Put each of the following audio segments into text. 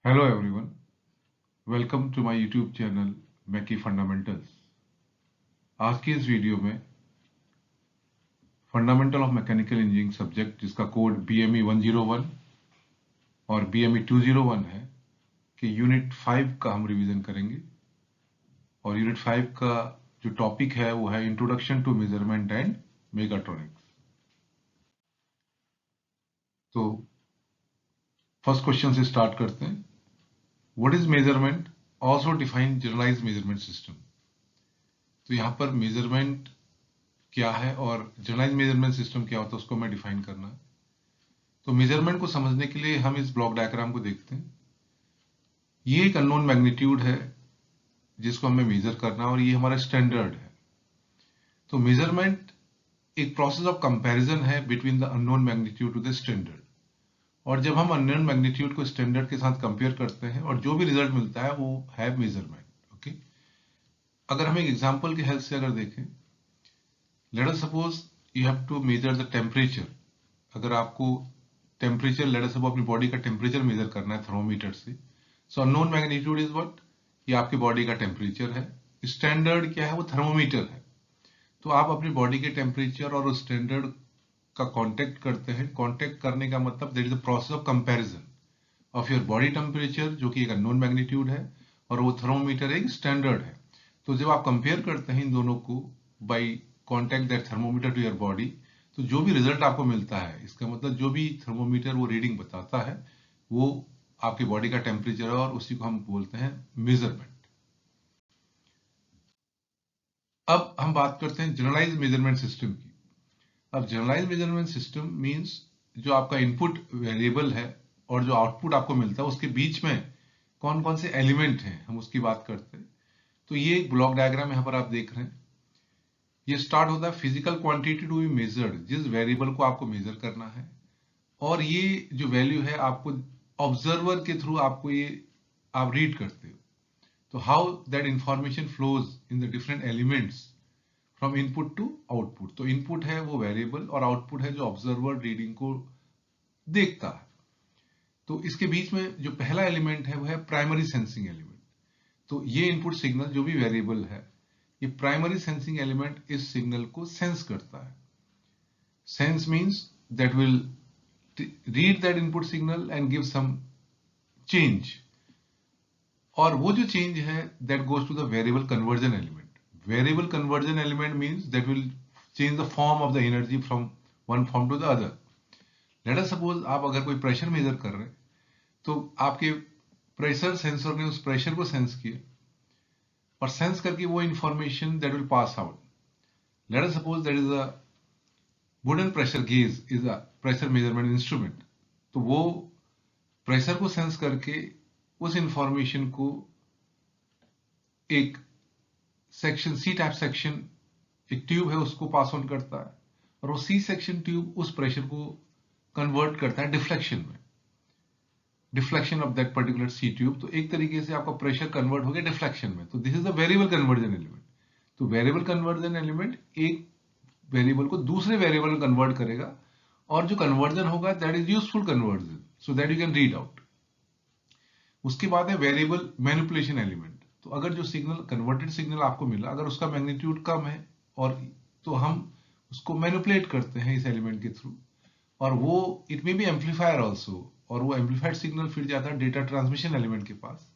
Hello everyone, welcome to my YouTube channel MechE-FUNdaMENTALs। आज की इस वीडियो में fundamental of mechanical engineering subject जिसका कोड BME101 और BME201 है कि यूनिट 5 का हम रिवीजन करेंगे। और यूनिट 5 का जो टॉपिक है वो है introduction to measurement and mechatronics. तो फर्स्ट क्वेश्चन से स्टार्ट करते हैं। What is measurement? Also define generalized measurement system। तो यहाँ पर मेजरमेंट क्या है और जनरलाइज मेजरमेंट सिस्टम क्या होता है उसको हमें डिफाइन करना है। तो मेजरमेंट को समझने के लिए हम इस ब्लॉक डायग्राम को देखते हैं। ये एक अननोन मैग्नीट्यूड है जिसको हमें मेजर करना है और ये हमारा स्टैंडर्ड है। तो मेजरमेंट एक प्रोसेस ऑफ कंपैरिजन है between the unknown magnitude to the standard. और जब हम अननोन मैग्नीट्यूड को स्टैंडर्ड के साथ कंपेयर करते हैं और जो भी रिजल्ट मिलता है वो है मेजरमेंट। ओके, अगर हम एक एग्जांपल की हेल्प से अगर देखें, let us suppose you have to measure the temperature. अगर आपको टेम्परेचर, लेट अस सपोज अपनी बॉडी का टेम्परेचर मेजर करना है थर्मोमीटर से। So unknown magnitude is what, ये आपकी बॉडी का टेम्परेचर है। स्टैंडर्ड क्या है, वो थर्मोमीटर है। तो आप अपनी बॉडी के टेम्परेचर और उस स्टैंडर्ड का कांटेक्ट करते हैं। कांटेक्ट करने का मतलब that is the process of comparison of your body temperature, जो कि एक अननोन मैग्नीट्यूड है, और वो थर्मोमीटर एक स्टैंडर्ड है। तो जब आप कंपेयर करते हैं इन दोनों को by contact that thermometer to your body, तो जो भी रिजल्ट आपको मिलता है, इसका मतलब जो भी थर्मोमीटर वो रीडिंग बताता है वो आपकी बॉडी का टेम्परेचर है और उसी को हम बोलते हैं मेजरमेंट। अब हम बात करते हैं जनरलाइज मेजरमेंट सिस्टम की। अब जनरलाइज मेजरमेंट सिस्टम मींस जो आपका इनपुट वेरिएबल है और जो आउटपुट आपको मिलता है उसके बीच में कौन कौन से एलिमेंट हैं, हम उसकी बात करते हैं। तो ये एक ब्लॉक डायग्राम यहां पर आप देख रहे हैं। ये स्टार्ट होता है physical quantity to be measured, जिस वेरिएबल को आपको मेजर करना है। और ये जो वैल्यू है आपको ऑब्जर्वर के थ्रू आपको ये आप रीड करते हो। तो how that information flows in the different elements from input to output. तो इनपुट है वो वेरिएबल और आउटपुट है जो ऑब्जर्वर रीडिंग को देखता है। तो इसके बीच में जो पहला एलिमेंट है वो है प्राइमरी सेंसिंग एलिमेंट। तो ये इनपुट सिग्नल जो भी वेरिएबल है, ये प्राइमरी सेंसिंग एलिमेंट इस सिग्नल को सेंस करता है। Sense means that will read that input signal and give some change. और वो जो चेंज है that goes to the variable conversion element. Variable conversion element means that will change the form of the energy from one form to the other. Let us suppose आप अगर कोई pressure measure कर रहे हैं तो आपके pressure sensor ने उस प्रेशर को सेंस किया और सेंस करके वो information that will pass out. Late us suppose that is a wooden pressure gauge is a pressure measurement instrument. तो वो प्रेशर को सेंस करके उस इंफॉर्मेशन को एक सेक्शन सी टाइप सेक्शन एक ट्यूब है उसको पास ऑन करता है और वो सी सेक्शन ट्यूब उस प्रेशर को कन्वर्ट करता है डिफ्लेक्शन में, deflection of that particular C tube. तो एक तरीके से आपका प्रेशर कन्वर्ट हो गया डिफ्लेक्शन में। तो this is the variable conversion element. तो वेरिएबल कन्वर्जन एलिमेंट एक वेरिएबल को दूसरे वेरिएबल में कन्वर्ट करेगा और जो कन्वर्जन होगा that is useful conversion, so that you can read out. उसके बाद है वेरिएबल मैनिपुलेशन एलिमेंट। तो अगर जो सिग्नल कन्वर्टेड सिग्नल आपको मिला, अगर उसका मैग्नीट्यूड कम है और तो हम उसको मैनिपुलेट करते हैं इस एलिमेंट के थ्रू, और वो it may B amplifier also. और वो एम्पलीफाइड सिग्नल फिर जाता है डेटा ट्रांसमिशन एलिमेंट के पास।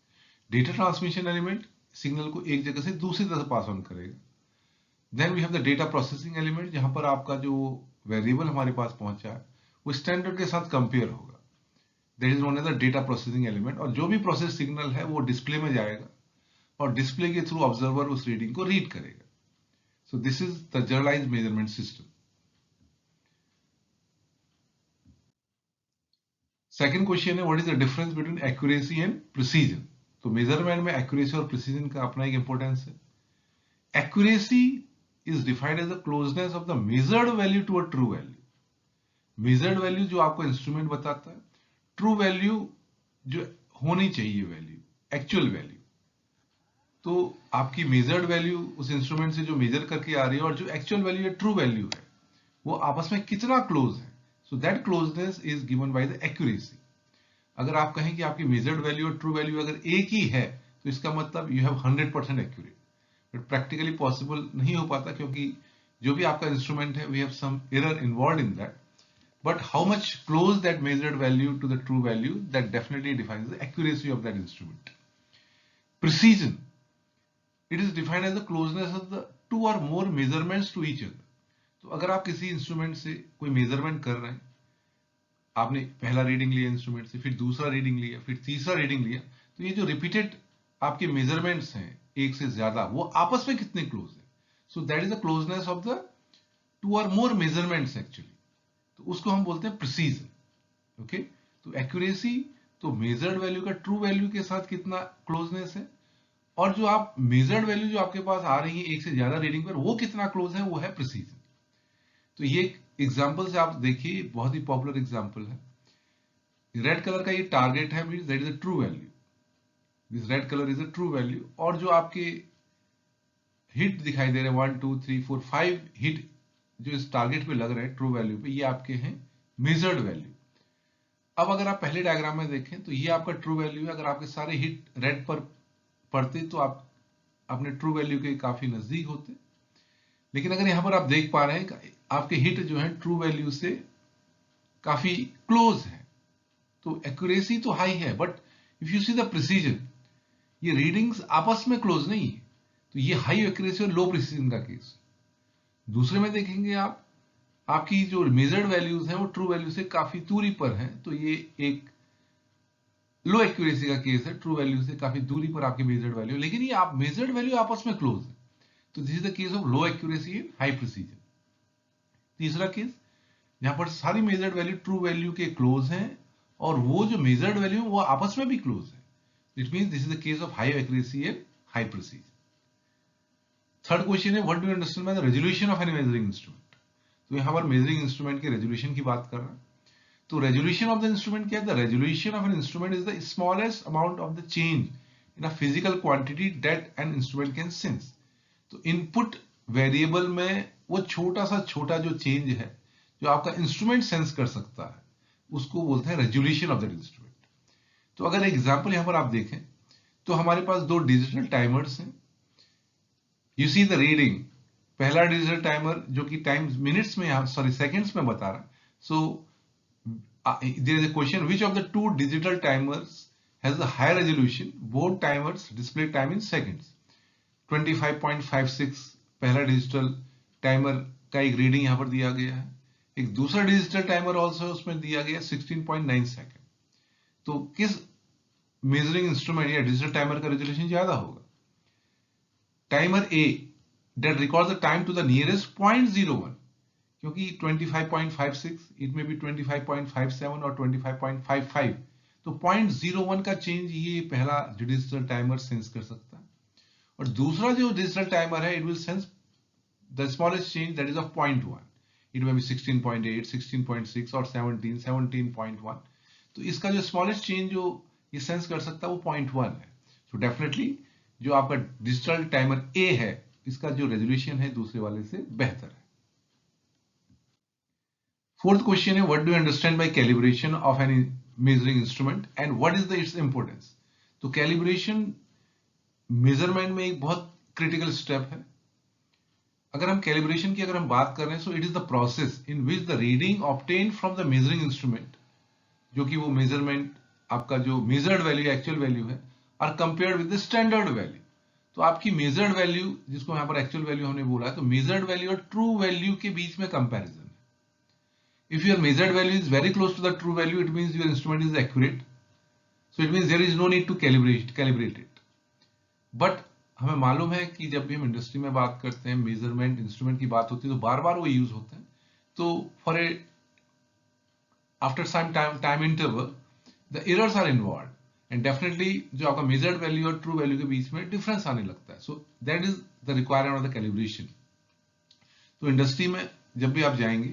डेटा ट्रांसमिशन एलिमेंट सिग्नल को एक जगह से दूसरी तरफ पास ऑन करेगा। Then we have the data processing element, जहां पर आपका जो वेरिएबल हमारे पास पहुंचा है वो स्टैंडर्ड के साथ कंपेयर होगा। That is known as the data processing element. और जो भी प्रोसेस सिग्नल है वो डिस्प्ले में जाएगा और डिस्प्ले के थ्रू ऑब्जर्वर उस रीडिंग को रीड करेगा। So this is the generalised measurement system. Second question है what is the difference between accuracy and precision. तो मेजरमेंट में एक्यूरेसी और प्रिसीजन का अपना एक इंपॉर्टेंस है। Accuracy is defined as the closeness of the measured value to a true value. Measured value जो आपको इंस्ट्रूमेंट बताता है, ट्रू वैल्यू जो होनी चाहिए वैल्यू, एक्चुअल वैल्यू। तो आपकी मेजर्ड वैल्यू उस इंस्ट्रूमेंट से जो मेजर करके आ रही है और जो एक्चुअल वैल्यू है, ट्रू वैल्यू है, वो आपस में कितना क्लोज है। So that closeness is given by the accuracy. अगर आप कहें कि आपकी मेजर्ड वैल्यू और ट्रू वैल्यू अगर एक ही है तो इसका मतलब you have 100% accurate, but practically possible नहीं हो पाता क्योंकि जो भी आपका इंस्ट्रूमेंट है we have some error involve in that, but how much close that measured value to the true value, that definitely defines the accuracy of that instrument. Precision, it is defined as the closeness of the two or more measurements to each other. तो अगर आप किसी instrument से कोई measurement कर रहे हैं, आपने पहला रीडिंग लिया इंस्ट्रूमेंट से, फिर दूसरा रीडिंग लिया, फिर तीसरा रीडिंग लिया, तो ये जो रिपीटेड आपके मेजरमेंट्स हैं एक से ज्यादा, वो आपस में कितने क्लोज है, so that is the closeness of the to और मोर मेजरमेंट्स एक्चुअली, तो उसको हम बोलते हैं प्रिसीजन। ओके, तो एक्यूरेसी तो मेजर्ड वैल्यू का ट्रू वैल्यू के साथ कितना क्लोजनेस है, और जो आप मेजर्ड वैल्यू जो आपके पास आ रही है एक से ज्यादा रीडिंग पर वो कितना क्लोज है, वो है प्रिसीजन। तो ये एग्जांपल से आप देखिए, बहुत ही पॉपुलर एग्जांपल है। रेड कलर का ये टारगेट है, means that is a true value, this red colour is a true value, और जो आपके हिट दिखाई दे रहे हैं 1 2 3 4 5 हिट जो इस टारगेट पे लग रहे हैं ट्रू वैल्यू पे, ये आपके हैं मेजर्ड वैल्यू। अब अगर आप पहले डायग्राम में देखें तो ये आपका ट्रू वैल्यू है, अगर आपके सारे हिट रेड पर पड़ते तो आप अपने ट्रू वैल्यू के काफी नजदीक होते, लेकिन अगर यहां पर आप देख पा रहे हैं आपके हिट जो है ट्रू वैल्यू से काफी क्लोज है, तो एक्यूरेसी तो हाई है, but if you see the precision, ये रीडिंग्स आपस में क्लोज नहीं है, तो ये हाई एक्यूरेसी और लो प्रिसीजन का केस। दूसरे में देखेंगे आप, आपकी जो मेजर्ड वैल्यूज हैं वो ट्रू वैल्यू से काफी दूरी पर हैं, तो ये एक लो एक्यूरेसी का केस है, ट्रू वैल्यू से काफी दूरी पर आपकी मेजर्ड वैल्यू, लेकिन ये आप मेजर्ड वैल्यू आपस में क्लोज है, तो this is the case of low accuracy and high precision. तीसरा केस, जहां पर सारी मेजर्ड वैल्यू ट्रू वैल्यू के क्लोज हैं और वो जो मेजर्ड वैल्यू वो आपस में भी क्लोज है, it means this is the case of high accuracy and high precision. Third question है, what do you understand by the resolution of any measuring instrument. तो यहां पर मेजरिंग इंस्ट्रूमेंट के रेजोल्यूशन की बात कर रहा है। तो रेजोल्यूशन ऑफ द इंस्ट्रूमेंट क्या है? The resolution of an instrument is the smallest amount of the change in a physical quantity that an instrument can sense. तो इनपुट वेरिएबल में वो छोटा सा छोटा जो चेंज है जो आपका इंस्ट्रूमेंट सेंस कर सकता है, उसको बोलते हैं रेजोल्यूशन ऑफ दैट इंस्ट्रूमेंट। तो अगर एग्जांपल यहां पर आप देखें तो हमारे पास दो डिजिटल टाइमर्स हैं, यू सी द रीडिंग, पहला डिजिटल टाइमर जो कि टाइम मिनट्स में सेकंड्स में बता रहा है। So there is a question, which of the two digital timers has a high resolution, both timers display time in seconds. 25.56 पहला डिजिटल टाइमर का एक रीडिंग यहां पर दिया गया है, एक दूसरा डिजिटल टाइमर ऑल्सो उसमें दिया गया 16.9 सेकंड। तो किस मेजरिंग इंस्ट्रूमेंट या डिजिटल टाइमर का रेजोल्यूशन ज्यादा होगा? Timer A that records the time to the nearest 0.01, क्योंकि 25.56 it may be 25.57 और 25.55, तो 0.01 का चेंज ये पहला डिजिटल टाइमर सेंस कर सकता है, और दूसरा जो डिजिटल टाइमर है it will sense the smallest change that is of 0.1, it may be 16.8, 16.6 और 17, 17.1, तो इसका जो स्मॉलेस्ट चेंज जो ये सेंस कर सकता है वो 0.1 है। सो डेफिनेटली जो आपका डिजिटल टाइमर ए है इसका जो रेजोल्यूशन है दूसरे वाले से बेहतर है। फोर्थ क्वेश्चन है, what do you understand bye calibration of any measuring instrument and what is the it's importance. तो कैलिब्रेशन मेजरमेंट में एक बहुत क्रिटिकल स्टेप है। अगर हम कैलिब्रेशन की हम बात कर रहे हैं, so it is the process in which the reading obtained from the measuring instrument, जो कि वो मेजरमेंट आपका जो मेजर्ड वैल्यू एक्चुअल वैल्यू है, are compared with the standard value. तो आपकी मेजर्ड वैल्यू जिसको यहां पर एक्चुअल वैल्यू हमने बोला है, तो मेजर्ड वैल्यू और ट्रू वैल्यू के बीच में कंपैरिजन है। If your measured value is very close to the true value, it means your instrument is accurate, so it means there is no need to calibrate it. But हमें मालूम है कि जब भी हम इंडस्ट्री में बात करते हैं, मेजरमेंट इंस्ट्रूमेंट की बात होती है, तो बार बार वो यूज होते हैं, तो for a after some time interval the errors are involve, and definitely जो आपका मेजर्ड वैल्यू और ट्रू वैल्यू के बीच में डिफरेंस आने लगता है। So that is the requirement of the calibration. तो इंडस्ट्री में जब भी आप जाएंगे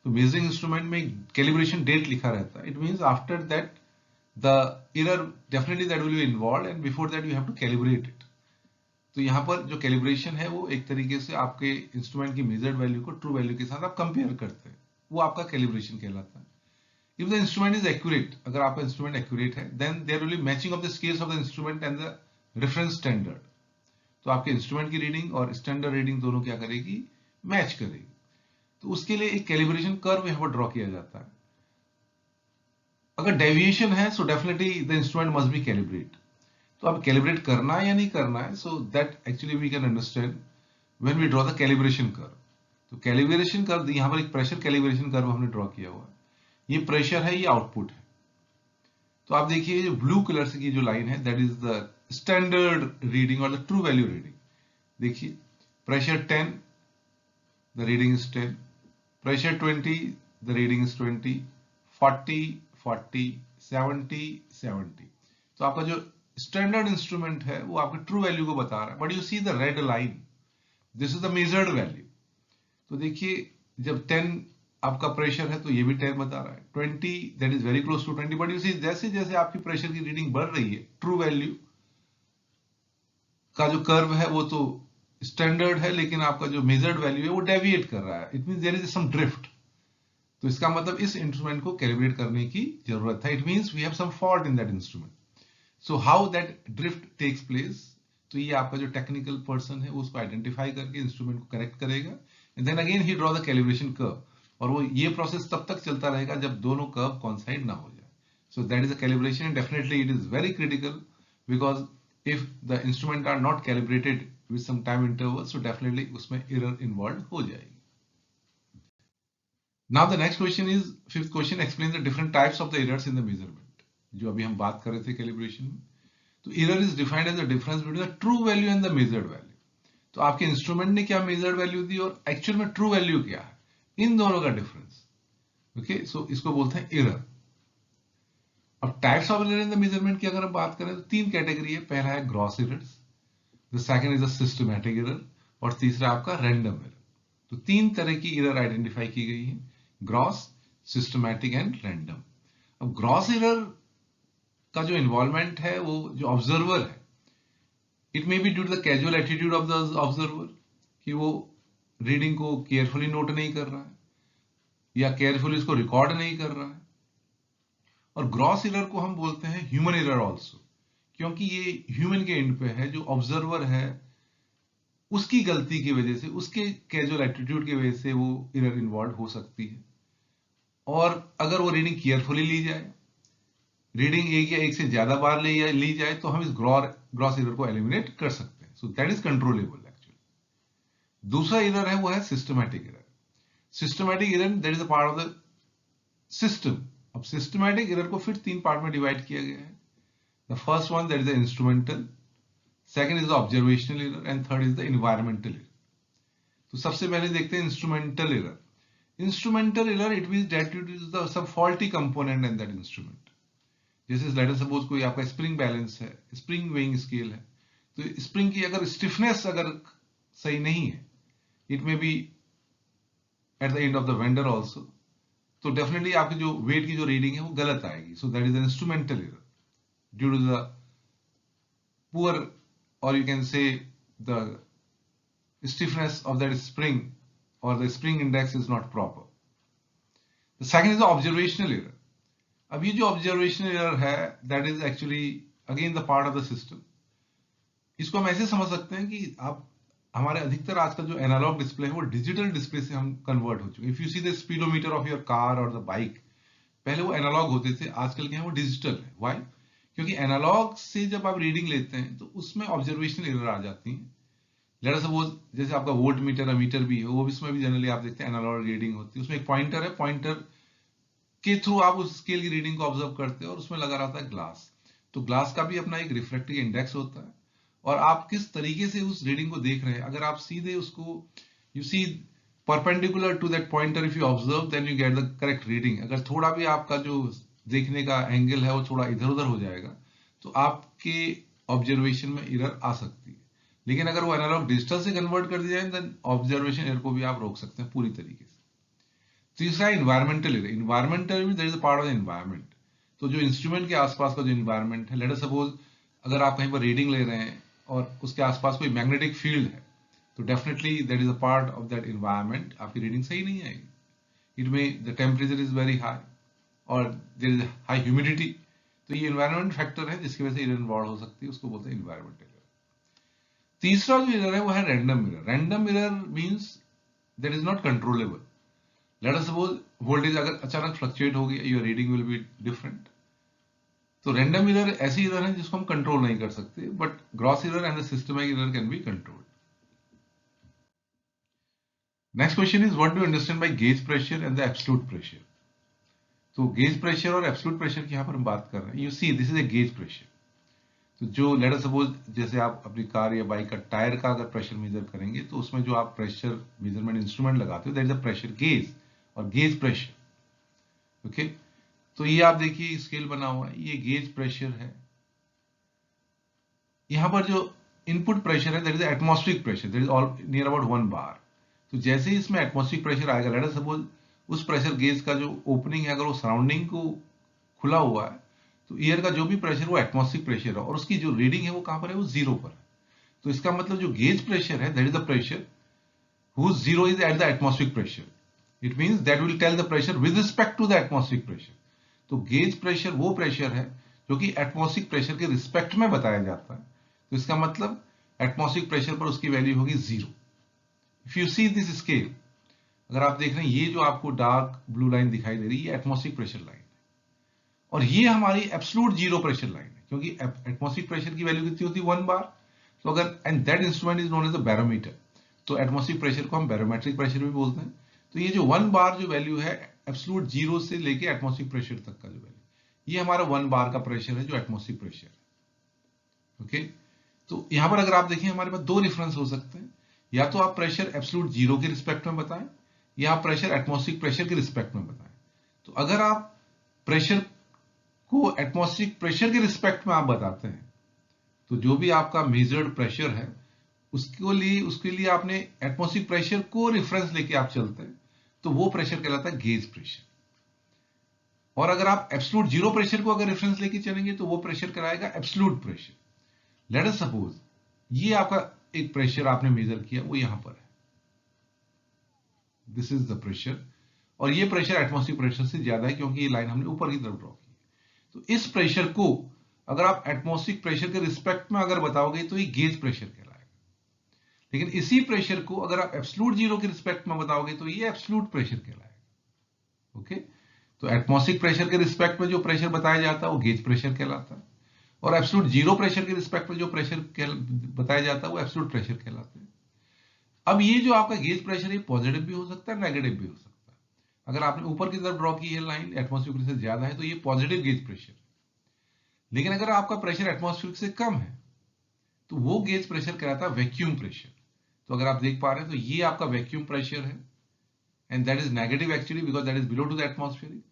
तो मेजरिंग इंस्ट्रूमेंट में कैलिब्रेशन डेट लिखा रहता है, it means after that the error definitely that will be involve and before that you have to calibrate it. तो यहां पर जो कैलिब्रेशन है वो एक तरीके से आपके इंस्ट्रूमेंट की मेजर्ड वैल्यू को ट्रू वैल्यू के साथ आप कंपेयर करते हैं, वो आपका कैलिब्रेशन कहलाता है। If the instrument is accurate, अगर आपका instrument accurate है, then there will be matching of the scales of the instrument and the reference standard. तो आपके instrument की reading और standard reading दोनों क्या करेगी, मैच करेगी. तो उसके लिए एक कैलिब्रेशन कर्व यहाँ पर ड्रॉ किया जाता है. अगर डेविएशन है, so definitely the instrument must be calibrate. तो अब कैलिब्रेट करना है या नहीं करना है, so that actually we can understand when we draw the calibration curve. तो कैलिब्रेशन कर्व, यहाँ पर एक प्रेशर कैलिब्रेशन कर्व हमने ड्रॉ किया हुआ है. ये प्रेशर है, ये आउटपुट है. तो आप देखिए जो ब्लू कलर से की जो लाइन है, that is the standard reading और द ट्रू वैल्यू रीडिंग. देखिए pressure 10, the reading is 10. Pressure 20, the reading is 20. 40, 40, 70, 70. तो आपका जो स्टैंडर्ड इंस्ट्रूमेंट है वो आपके ट्रू वैल्यू को बता रहा है. But you see the red line, this is the measured value. तो देखिए जब 10 आपका प्रेशर है तो ये भी 10 बता रहा है. 20, that is very close to 20. But you see जैसे जैसे आपकी प्रेशर की रीडिंग बढ़ रही है, ट्रू वैल्यू का जो कर्व है वो तो स्टैंडर्ड है, लेकिन आपका जो मेजर्ड वैल्यू है वो डेविएट कर रहा है. It means there is some drift. तो इसका मतलब इस इंस्ट्रूमेंट को कैलिब्रेट करने की जरूरत है. It means we have some fault in that instrument. So how that drift takes place, तो ये आपका जो टेक्निकल पर्सन है वो उसको आइडेंटिफाई करके इंस्ट्रूमेंट को करेक्ट करेगा. एंड देन अगेन ही ड्रॉ द कैलिब्रेशन कर्व. और वो ये प्रोसेस तब तक चलता रहेगा जब दोनों कर्व कॉन्साइड ना हो जाए. So that is a calibration. And definitely it is very critical because if the instrument are not calibrated with some time interval, so definitely उसमें एरर इन्वॉल्व हो जाएगी. Now the next question is, fifth question, explain the different types of the errors in the measurement. जो अभी हम बात कर रहे थे कैलिब्रेशन में. तो error is defined as the difference between the true value and the measured value. तो आपके इंस्ट्रूमेंट ने क्या मेजर्ड वैल्यू दी और एक्चुअल में ट्रू वैल्यू क्या है, इन दोनों का डिफरेंस. ओके, सो इसको बोलते हैं एरर. अब types of error in the measurement की अगर हम बात करें तो 3 कैटेगरी है. पहला है gross errors, the second is the systematic error, और तीसरा आपका रैंडम एरर. तो 3 तरह की एरर आइडेंटिफाई की गई है, ग्रॉस, सिस्टमैटिक एंड रैंडम. अब ग्रॉस एरर का जो इन्वॉल्वमेंट है वो जो ऑब्जर्वर है, it may be due to the casual attitude of the observer, कि वो रीडिंग को केयरफुली नोट नहीं कर रहा है या केयरफुली इसको रिकॉर्ड नहीं कर रहा है. और ग्रॉस एरर को हम बोलते हैं ह्यूमन एरर ऑल्सो, क्योंकि ये ह्यूमन के एंड पे है. जो ऑब्जर्वर है उसकी गलती की वजह से, उसके कैजुअल एटीट्यूड की वजह से वो एरर इन्वॉल्व हो सकती है. और अगर वो रीडिंग केयरफुली ली जाए, रीडिंग एक या एक से ज्यादा बार ली जाए, तो हम इस ग्रॉस एरर को एलिमिनेट कर सकते हैं. सो दैट इज कंट्रोलेबल एक्चुअली. दूसरा एरर है वो है systematic error. Systematic error that is a part of the system. अब सिस्टमैटिक एरर को फिर 3 पार्ट में डिवाइड किया गया है. The first one that is the instrumental, second is the observational error, and third is the environmental error. तो सबसे पहले देखते हैं instrumental error. Instrumental error, it means that it is the some faulty component in that instrument. जैसे let us suppose कोई आपका spring balance है, spring weighing scale है, तो स्प्रिंग की अगर स्टिफनेस अगर सही नहीं है, it may B at the end of the vendor also, तो डेफिनेटली आपकी जो वेट की जो रीडिंग है वो गलत आएगी. So that is an instrumental error due to the poor, और you can say the stiffness of that spring, or the spring index is not proper. The second is the observational error. अब ये जो observational error है, that is actually again the part of the system. इसको हम ऐसे समझ सकते हैं कि आप हमारे अधिकतर आजकल जो एनालॉग डिस्प्ले है वो डिजिटल डिस्प्ले से हम कन्वर्ट हो चुके. If you see the speedometer of your car और द बाइक, पहले वो एनालॉग होते थे, आजकल के हैं वो डिजिटल है. व्हाई? क्योंकि एनालॉग से जब आप रीडिंग लेते हैं तो उसमें ऑब्जर्वेशनल एरर आ जाती है. लेट अस सपोज जैसे आपका वोल्ट मीटर, अमीटर भी है, वो इसमें भी जनरली आप देखते हैं एनालॉग रीडिंग होती है. उसमें एक पॉइंटर है, पॉइंटर के थ्रू आप उस स्केल की रीडिंग को ऑब्जर्व करते हैं, और उसमें लगा रहता है ग्लास. तो ग्लास का भी अपना एक रिफ्रैक्टिव इंडेक्स होता है, और आप किस तरीके से उस रीडिंग को देख रहे हैं. अगर आप सीधे उसको, you see perpendicular to that pointer, if you observe then you get the correct reading. अगर थोड़ा भी आपका जो देखने का एंगल है वो थोड़ा इधर उधर हो जाएगा, तो आपके ऑब्जर्वेशन में एरर आ सकती है. लेकिन अगर वो एनालॉग डिजिटल से कन्वर्ट कर दिया जाए, देन ऑब्जर्वेशन एरर को भी आप रोक सकते हैं पूरी तरीके से. तीसरा environmental error. Environmental means that is a part of the environment. तो जो इंस्ट्रूमेंट के आसपास का जो एनवायरनमेंट है, लेट अस सपोज अगर आप कहीं पर रीडिंग ले रहे हैं और उसके आसपास कोई मैग्नेटिक फील्ड है, तो definitely that is a part of that environment. आपकी रीडिंग सही नहीं आएगी. इट में the temperature is very high, और देयर इज हाई ह्यूमिडिटी, तो ये इन्वायरमेंट फैक्टर है जिसकी वजह से एरर इन्वॉल्व हो सकती है, उसको बोलते हैं इन्वायरमेंटल एरर। तीसरा जो एरर है वो है random error. Random error means that is not controllable. Late us suppose voltage अगर अचानक फ्लक्चुएट हो गया, your reading will be different. तो रैंडम एरर ऐसी एरर है जिसको हम कंट्रोल नहीं कर सकते, but gross error and the systematic error can be controlled. Next question is what do you understand bye gauge pressure and the absolute pressure. तो gauge pressure और एब्सोल्यूट प्रेशर की यहां पर हम बात कर रहे हैं। You see this is a gauge pressure. तो जो लेट अस सपोज जैसे आप अपनी कार या बाइक का टायर का अगर प्रेशर मेजर करेंगे तो उसमें जो आप प्रेशर मेजरमेंट इंस्ट्रूमेंट लगाते हो that is a pressure gauge और गेज प्रेशर। ओके, तो ये आप देखिए स्केल बना हुआ है, ये गेज प्रेशर है। यहां पर जो इनपुट प्रेशर है that is atmospheric pressure, that is all near about 1 bar. तो जैसे ही इसमें एटमॉस्फेरिक प्रेशर आएगा, लेट अस सपोज उस प्रेशर गेज का जो ओपनिंग है अगर वो सराउंडिंग को खुला हुआ है, तो एयर का जो भी प्रेशर वो एटमॉस्फेरिक प्रेशर है और उसकी जो रीडिंग है वो कहां पर है, वो 0 पर है। तो इसका मतलब जो गेज प्रेशर है that is the pressure whose 0 is at the atmospheric pressure. It means that will tell the pressure with respect to the atmospheric pressure. तो गेज प्रेशर वो प्रेशर है जो कि एटमॉस्फेरिक प्रेशर के रिस्पेक्ट में बताया जाता है। तो इसका मतलब एटमॉस्फेरिक प्रेशर पर उसकी वैल्यू होगी 0। If you see this scale, अगर आप देख रहे हैं ये जो आपको डार्क ब्लू लाइन दिखाई दे रही है, ये एटमॉस्फेरिक प्रेशर लाइन है और ये हमारी एब्सोल्यूट 0 प्रेशर लाइन है, क्योंकि एटमॉस्फेरिक प्रेशर की वैल्यू कितनी होती है, 1 बार। तो अगर and that instrument is known as the barometer. तो एटमॉस्फेरिक प्रेशर को हम बैरोमेट्रिक प्रेशर भी बोलते हैं। तो ये जो 1 बार जो वैल्यू है एब्सोल्यूट 0 से लेके एटमॉस्फेरिक प्रेशर तक का जो वैल्यू, ये हमारा 1 बार का प्रेशर है जो एटमॉस्फेरिक प्रेशर है। ओके, तो यहां पर अगर आप देखिए हमारे पास दो रेफरेंस हो सकते हैं, या तो आप प्रेशर एब्सोल्यूट 0 के रिस्पेक्ट में बताएं या आप प्रेशर एटमॉस्फेरिक प्रेशर के रिस्पेक्ट में बताएं। तो अगर आप प्रेशर को एटमॉस्फेरिक प्रेशर के रिस्पेक्ट में आप बताते हैं, तो जो भी आपका मेजर्ड प्रेशर है उसके लिए आपने एटमॉस्फेरिक प्रेशर को रेफरेंस लेके आप चलते हैं, तो वो प्रेशर कहलाता है गेज प्रेशर। और अगर आप एब्सोल्यूट 0 प्रेशर को अगर रेफरेंस लेके चलेंगे तो वो प्रेशर कहलाएगा absolute pressure. Late us suppose ये आपका एक प्रेशर आपने मेजर किया, वो यहां पर है, दिस इज द प्रेशर, और ये प्रेशर एटमॉस्फेरिक प्रेशर से ज्यादा है क्योंकि ये लाइन हमने ऊपर की तरफ ड्रॉ की। तो इस प्रेशर को अगर आप एटमॉस्फेरिक प्रेशर के रिस्पेक्ट में अगर बताओगे तो ये गेज प्रेशर कहलाएगा। लेकिन इसी प्रेशर को अगर आप एब्सोल्यूट 0 के रिस्पेक्ट में बताओगे तो ये एब्सोल्यूट प्रेशर कहलाएगा। ओके, तो एटमॉस्फेरिक प्रेशर के रिस्पेक्ट में जो प्रेशर बताया जाता है वो गेज प्रेशर कहलाता है, और एब्सोल्यूट 0 प्रेशर के रिस्पेक्ट में जो प्रेशर बताया जाता है वो एब्सोल्यूट प्रेशर कहलाता है। अब ये जो आपका गेज प्रेशर है पॉजिटिव भी हो सकता है, नेगेटिव भी हो सकता है। अगर आपने ऊपर की तरफ ड्रॉ की है लाइन, एटमॉस्फेरिक प्रेशर ज्यादा है तो ये पॉजिटिव गेज प्रेशर। लेकिन अगर आपका प्रेशर एटमॉस्फेरिक से कम है तो वो गेज प्रेशर कहलाता है वैक्यूम प्रेशर। तो अगर आप देख पा रहे हैं तो ये आपका वैक्यूम प्रेशर है and that is negative actually because that is below to the atmospheric.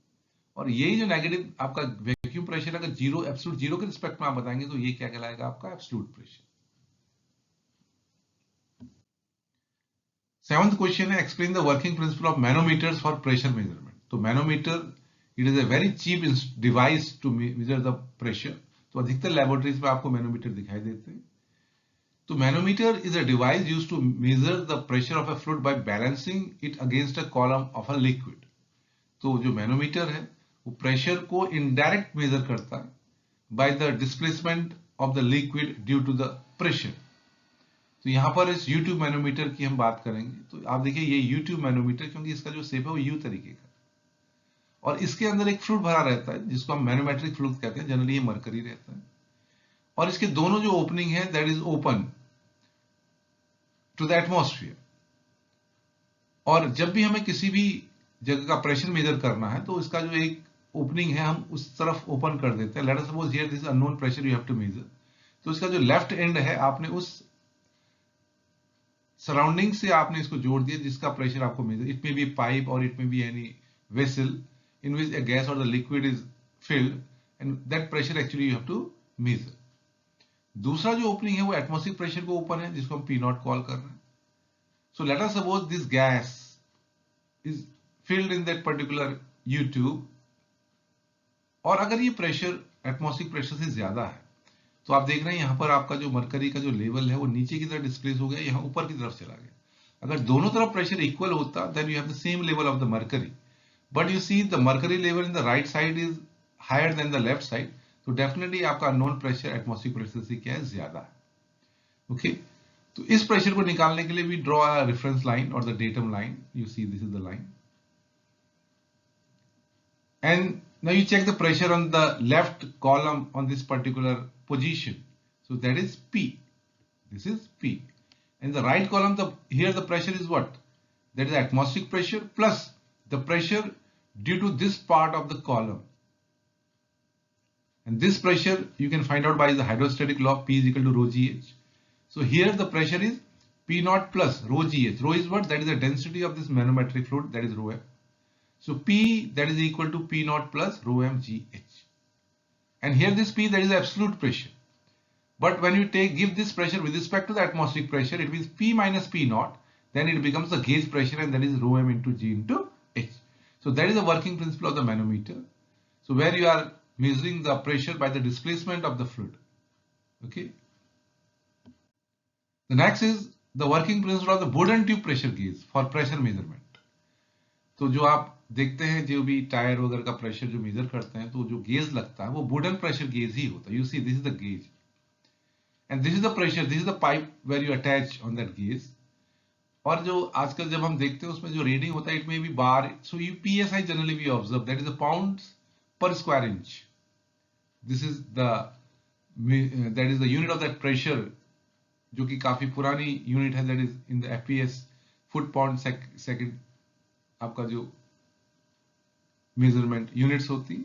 और यही जो नेगेटिव आपका वैक्यूम प्रेशर अगर एब्सोल्यूट 0 के रिस्पेक्ट में आप बताएंगे तो ये क्या कहलाएगा, आपका एब्सोल्यूट प्रेशर। सेवंथ क्वेश्चन है explain the working principle of manometers for pressure measurement. तो manometer it is a very cheap device to measure the pressure. तो अधिकतर लैबोरेटरीज में आपको मैनोमीटर दिखाई देते हैं। तो manometer is a device used to measure the pressure of a fluid by balancing it against a column of a liquid. तो जो मैनोमीटर है वो प्रेशर को इनडायरेक्ट मेजर करता है by the displacement of the liquid due to the pressure. तो यहां पर इस U-ट्यूब मैनोमीटर की हम बात करेंगे। तो आप देखिए ये U-ट्यूब मैनोमीटर, क्योंकि इसका जो शेप है वो U तरीके का, और इसके अंदर एक फ्लूइड भरा रहता है जिसको हम मैनोमेट्रिक फ्लूइड कहते हैं, जनरली ये मरकरी रहता है, और इसके दोनों जो ओपनिंग है that is open to the atmosphere. और जब भी हमें किसी भी जगह का प्रेशर मेजर करना है तो इसका जो एक ओपनिंग है हम उस तरफ ओपन कर देते हैं। Let us suppose here this unknown pressure you have to measure. तो इसका जो लेफ्ट एंड है आपने उस सराउंडिंग से आपने इसको जोड़ दिया जिसका प्रेशर आपको measure, it may be pipe और it may be any vessel in which a gas or the liquid is filled, and that pressure actually you have to measure. दूसरा जो ओपनिंग है वो एटमॉस्फेरिक प्रेशर को open है जिसको हम P0 call कर रहे हैं। So let us suppose this gas is filled in that particular U-tube, और अगर ये प्रेशर एटमॉस्फेरिक प्रेशर से ज्यादा है तो आप देख रहे हैं यहां पर आपका जो मरकरी का जो लेवल है वो नीचे की तरफ डिस्प्लेस हो गया, यहां ऊपर की तरफ चला गया। अगर दोनों तरफ प्रेशर इक्वल होता then you have the same level of the mercury, but you see the mercury level in the right side is higher than the left side, तो definitely आपका unknown pressure atmospheric pressure से क्या है, ज्यादा है. Okay, तो इस pressure को निकालने के लिए we draw a reference line or the datum line. You see this is the line, and now you check the pressure on the left column on this particular position. So that is P. This is P. And the right column, here the pressure is what? That is atmospheric pressure plus the pressure due to this part of the column. And this pressure you can find out by the hydrostatic law, P is equal to rho GH. So here the pressure is P naught plus rho GH. Rho is what? That is the density of this manometric fluid, that is rho M. So P, that is equal to P naught plus rho M GH. And here this P, that is absolute pressure. But when you give this pressure with respect to the atmospheric pressure, it means P minus P naught, then it becomes the gauge pressure, and that is rho M into G into H. So that is the working principle of the manometer. So where you are measuring the pressure by the displacement of the fluid. Okay. The next is the working principle of the Bourdon tube pressure gauge for pressure measurement. तो जो आप देखते हैं जो भी tyre वगैरह का pressure जो मेजर करते हैं, तो जो गेज लगता है वो Bourdon प्रेशर गेज ही होता है. You see, this is the gauge. And this is the pressure, this is the pipe where you attach on that gauge. और जो आजकल जब हम देखते हैं उसमें जो रीडिंग होता है, it may be bar. So you PSI generally we observe, that is the pounds per square inch. This is the unit of that pressure, जो कि काफी पुरानी यूनिट है, that is in the FPS foot pound second आपका जो measurement units होती है,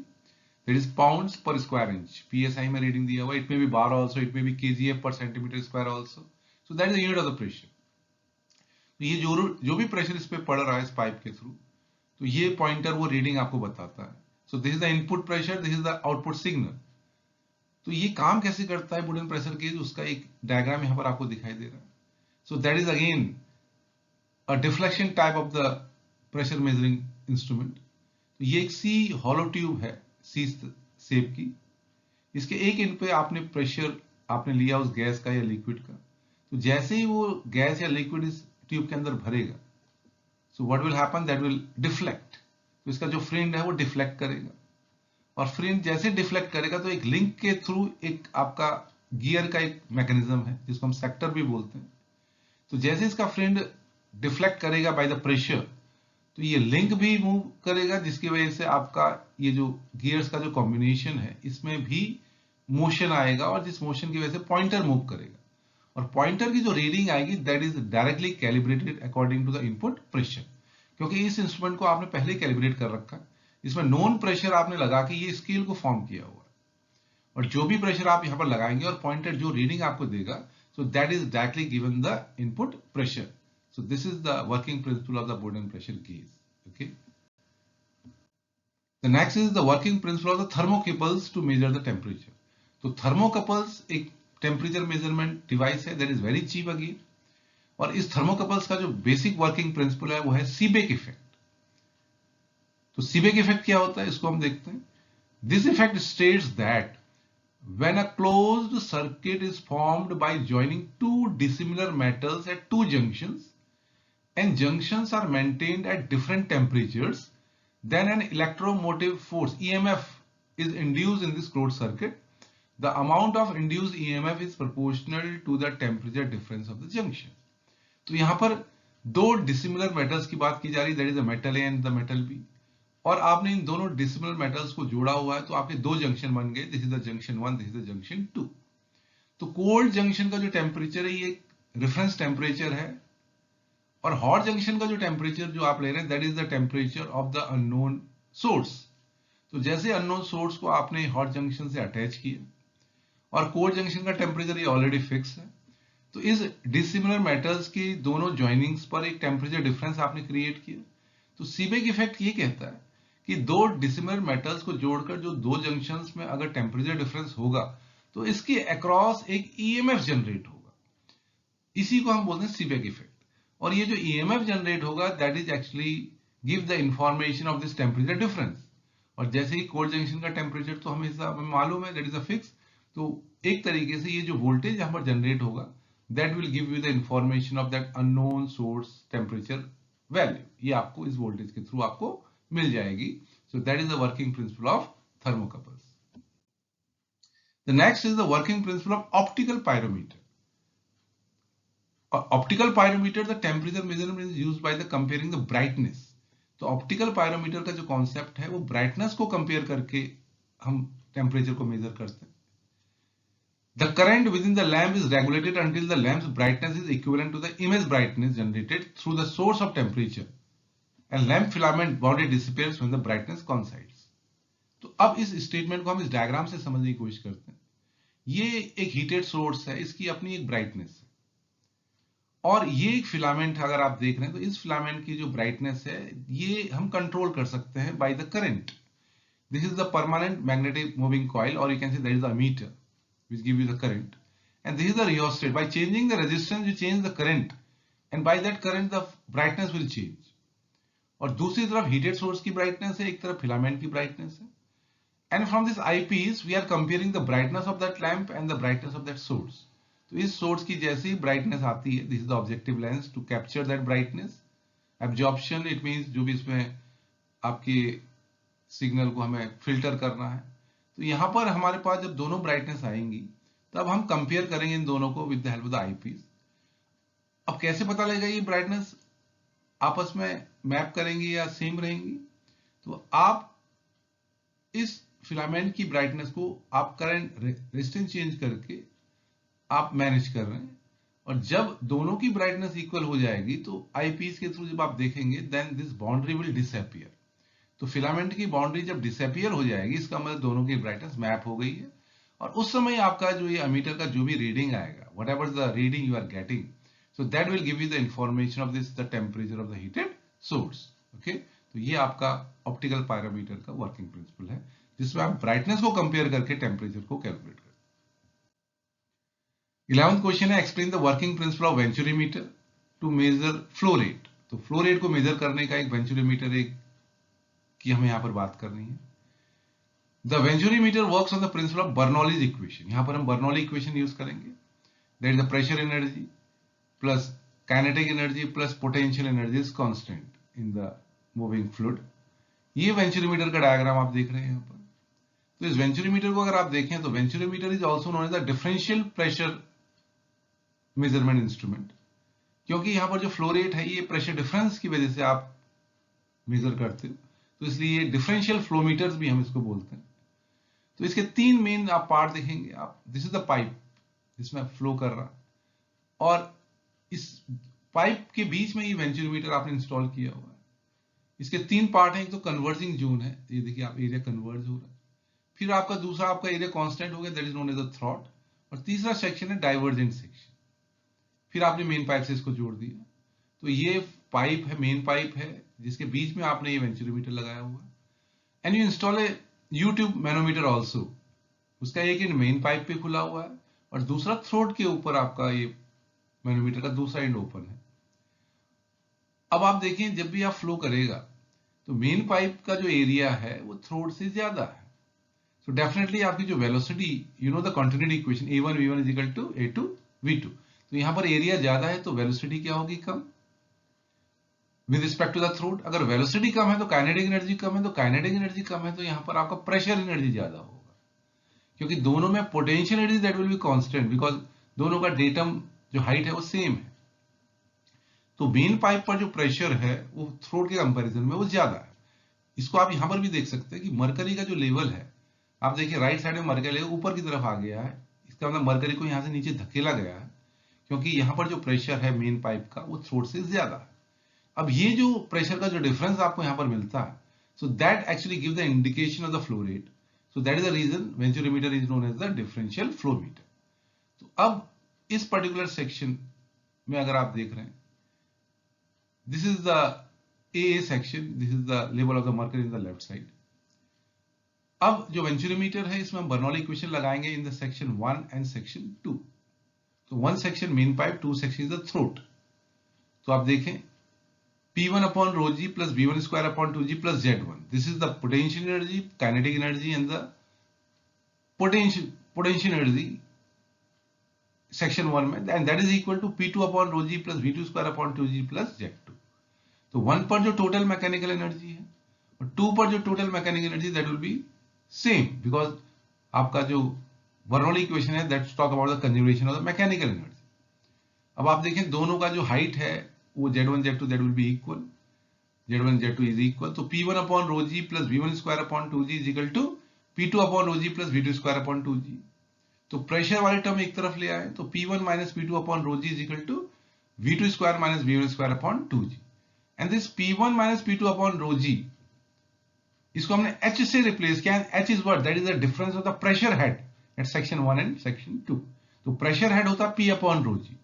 that is pounds per square inch. PSI में रीडिंग दिया हुआ, it may be bar also, it may be kgf per centimeter square also. So that is the unit of the pressure. तो ये जो भी pressure इस पे पड़ रहा है इस पाइप के थ्रू, तो ये पॉइंटर वो रीडिंग आपको बताता है. So this is the input pressure, this is the output signal. तो ये काम कैसे करता है Bourdon प्रेशर गेज, उसका एक डायग्राम यहाँ पर आपको दिखाई दे रहा है. So that is again a deflection type of the pressure measuring instrument. तो ये एक सी हॉलो ट्यूब है, सी शेप की. इसके एक एंड पे आपने प्रेशर आपने लिया उस गैस का या लिक्विड का. तो जैसे ही वो गैस या लिक्विड इस ट्यूब के अंदर भरेगा, so what will happen, that will deflect. तो इसका जो फ्रिंज है वो डिफ्लेक्ट करेगा, और फ्रिंज जैसे डिफ्लेक्ट करेगा तो एक लिंक के थ्रू एक आपका गियर का एक मैकेनिज्म है जिसको हम सेक्टर भी बोलते हैं. तो जैसे इसका फ्रिंज डिफ्लेक्ट करेगा बाय द प्रेशर, तो ये लिंक भी मूव करेगा, जिसकी वजह से आपका ये जो गियर्स का जो कॉम्बिनेशन है इसमें भी मोशन आएगा, और जिस मोशन की वजह से पॉइंटर मूव करेगा. और पॉइंटर की जो रीडिंग आएगी that is directly calibrated according to the input pressure, क्योंकि इस इंस्ट्रूमेंट को आपने पहले कैलिब्रेट कर रखा है. इसमें नोन प्रेशर आपने लगा के ये स्केल को फॉर्म किया हुआ है, और जो भी प्रेशर आप यहाँ पर लगाएंगे और पॉइंटर जो रीडिंग आपको देगा, सो that is directly given the input pressure. So this is the working principle of the Bourdon pressure gauge. Okay. The next is the working principle of the thermocouples to measure the temperature. तो thermocouples एक temperature measurement device है, that is very cheap again. और इस thermocouples का जो basic working principle है वो है Seebeck effect. तो Seebeck effect क्या होता है, इसको हम देखते हैं. This effect states that when a closed circuit is formed by joining two dissimilar metals at two junctions, and junctions are maintained at different temperatures, then an electromotive force EMF is induced in this closed circuit. The amount of induced EMF is proportional to the temperature difference of the junction. तो यहाँ पर दो dissimilar metals की बात की जा रही है, that is the metal A and the metal B, और आपने इन दोनों dissimilar metals को जोड़ा हुआ है, तो आपके दो जंक्शन बन गए. This is the junction 1, this is the junction 2. तो कोल्ड जंक्शन का जो टेम्परेचर है ये रेफरेंस टेम्परेचर है, और हॉट जंक्शन का जो टेम्परेचर जो आप ले रहे हैं that is the temperature of the unknown source. तो जैसे अननोन सोर्स को आपने हॉट जंक्शन से अटैच किया, और कोल्ड जंक्शन का टेम्परेचर ये ऑलरेडी फिक्स है, तो इस डिसिमिलर मेटल्स की दोनों ज्वाइनिंग्स पर एक टेम्परेचर डिफरेंस आपने क्रिएट किया. तो सीबेक इफेक्ट ये कहता है कि दो डिसिमिलर मेटल्स को जोड़कर जो दो जंक्शंस में अगर टेम्परेचर डिफरेंस होगा, तो इसके अक्रॉस एक ईएमएफ जनरेट होगा. इसी को हम बोलते हैं सीबेक इफेक्ट. और ये जो EMF जनरेट होगा that is actually give the information of this temperature difference. और जैसे ही कोल्ड जंक्शन का टेम्परेचर तो हमेशा हमें मालूम है दैट इज अ फिक्स, तो एक तरीके से ये जो वोल्टेज यहाँ पर जनरेट होगा that will give you the information of that unknown source temperature value. ये आपको इस वोल्टेज के थ्रू आपको मिल जाएगी. So that is the working principle of thermocouples. The next is the working principle of optical pyrometer. Optical pyrometer, the temperature measurement is used by the comparing the brightness. तो optical pyrometer का जो concept है वो brightness को compare करके हम temperature को major करते हैं. The current within the lamp is regulated until the lamp's brightness is equivalent to the image brightness generated through the source of temperature, and lamp filament boundary disappears when the brightness coincides. तो अब इस statement को हम इस diagram से समझने की कोशिश करते हैं. ये एक हीटेड सोर्स है, इसकी अपनी एक ब्राइटनेस है, और ये एक फिलामेंट है. अगर आप देख रहे हैं तो इस फिलामेंट की जो ब्राइटनेस है ये हम कंट्रोल कर सकते हैं by the current. This is the permanent magnetic moving coil, और you can say that is the meter which give you the current, and this is the rheostat. By changing the resistance you change the current, and by that current the brightness will change. और दूसरी तरफ heated source की brightness है, एक तरफ filament की brightness है, and from this eyepiece we are comparing the brightness of that lamp and the brightness of that source. तो इस source की जैसी brightness आती है, this is the objective lens to capture that brightness. Absorption it means जो भी इसमें आपकी सिग्नल को हमें फिल्टर करना है. तो यहां पर हमारे पास जब दोनों ब्राइटनेस आएंगी तब हम कंपेयर करेंगे इन दोनों को with the help of the eyepiece. अब कैसे पता लगेगा ये ब्राइटनेस आपस में मैप करेंगी या सेम रहेंगी? तो आप इस फिलामेंट की ब्राइटनेस को आप करंट रेजिस्टेंस चेंज करके आप मैनेज कर रहे हैं, और जब दोनों की ब्राइटनेस इक्वल हो जाएगी तो आईपीस के थ्रू जब आप देखेंगे then this boundary will disappear. तो फिलामेंट की बाउंड्री जब डिसअपियर हो जाएगी इसका मतलब दोनों की ब्राइटनेस मैप हो गई है, और उस समय आपका जो ये अमीटर का जो भी रीडिंग आएगा, whatever the reading you are getting, so that will give you the information of this the temperature of the heated source. Okay, तो ये आपका ऑप्टिकल पायरोमीटर का वर्किंग प्रिंसिपल है, जिसमें आप ब्राइटनेस को कंपेयर करके टेम्परेचर को कैलकुलेट करते हैं. 11th क्वेश्चन है, explain the working principle of venturi meter to measure flow rate. तो फ्लो रेट को मेजर करने का एक वेंचुरी मीटर एक की हमें यहां पर बात करनी है. The venturi meter works on the principle of Bernoulli's equation. यहां पर हम बर्नौली इक्वेशन यूज करेंगे. That is the pressure energy plus kinetic energy plus potential energy is constant in the moving fluid. ये वेंचुरी मीटर का diagram आप देख रहे हैं यहां पर. तो इस वेंचुरी मीटर को अगर आप देखें तो venturi meter is also known as the differential pressure measurement instrument, क्योंकि यहां पर जो फ्लो रेट है ये प्रेशर डिफरेंस की वजह से आप मेजर करते हो, तो इसलिए डिफरेंशियल फ्लो मीटर्स भी हम इसको बोलते हैं. तो इसके तीन मेन आप पार्ट देखेंगे आप. दिस इज द पाइप जिसमें फ्लो कर रहा है, और इस पाइप के बीच में ये वेंचुरी मीटर आपने इंस्टॉल किया हुआ है. इसके तीन पार्ट हैं. एक तो कन्वर्जिंग जोन है, ये देखिए आप एरिया कन्वर्ज हो रहा है. फिर आपका दूसरा आपका एरिया कांस्टेंट हो गया, that is known as the throat. और तीसरा सेक्शन है डाइवर्जेंट सेक्शन. फिर आपने मेन पाइप से इसको जोड़ दिया. तो ये पाइप है, मेन पाइप है, जिसके बीच में आपने ये वेंचुरी मीटर लगाया हुआ है. And you install A U tube manometer also. उसका एक एंड मेन पाइप पे खुला हुआ है और दूसरा थ्रोट के ऊपर आपका ये मैनोमीटर का दूसरा एंड ओपन है. अब आप देखें जब भी आप फ्लो करेगा तो मेन पाइप का जो एरिया है वो थ्रोट से ज्यादा है. सो डेफिनेटली आपकी जो velocity, you know the continuity equation a1 v1 is equal to a2 v2. तो यहां पर एरिया ज्यादा है तो वेलोसिटी क्या होगी? कम with respect to the throat. अगर वेलोसिटी कम है तो काइनेटिक एनर्जी कम है, तो काइनेटिक एनर्जी कम है तो यहां पर आपका प्रेशर एनर्जी ज्यादा होगा, क्योंकि दोनों में potential energy that will be constant because दोनों का डेटम जो हाइट है वो सेम है. तो मेन पाइप पर जो प्रेशर है वो थ्रोट के कंपैरिजन में वो ज्यादा है. इसको आप यहां पर भी देख सकते हैं कि मरकरी का जो लेवल है, आप देखिए राइट साइड में मरकरी लेवल ऊपर की तरफ आ गया है. इसका मतलब मरकरी को यहां से नीचे धकेला गया है, क्योंकि यहां पर जो प्रेशर है मेन पाइप का वो थ्रोट से ज्यादा है. अब ये जो प्रेशर का जो डिफरेंस आपको यहां पर मिलता है, so that actually give the indication of the flow rate. So that is the reason venturi meter is known as the differential flow meter. तो अब इस पर्टिकुलर सेक्शन में अगर आप देख रहे हैं, this is the AA section, this is the level of the mercury in the left side. अब जो वेंचुरी मीटर है इसमें हम बर्नौली इक्वेशन लगाएंगे in the section 1 and section 2. तो 1 section main pipe, 2 section is the throat. तो आप देखें P1 upon rho g plus V1 square upon 2g plus Z1. This is the potential energy, kinetic energy and the potential energy section 1 में, and that is equal to P2 upon rho g plus V2 square upon 2g plus Z2. तो 1 पर जो total mechanical energy है और 2 पर जो total mechanical energy that will B same, because आपका जो बर्नौली इक्वेशन है that's talk about the conservation of the mechanical energy. अब आप देखें दोनों का जो हाइट है वो Z1 Z2 that will be equal, Z1 Z2 is equal, तो P1 upon rho g plus V1 square upon 2G is equal to P2 upon rho g plus V2 square upon 2G। तो pressure वाले term एक तरफ ले आए तो P1 minus P2 upon rho G is equal to V2 square minus V1 square upon 2G। And this P1 minus P2 upon rho G इसको हमने H से रिप्लेस किया। H is what? That is the difference of the pressure head at section 1 and section 2। तो pressure head होता है P upon rho g,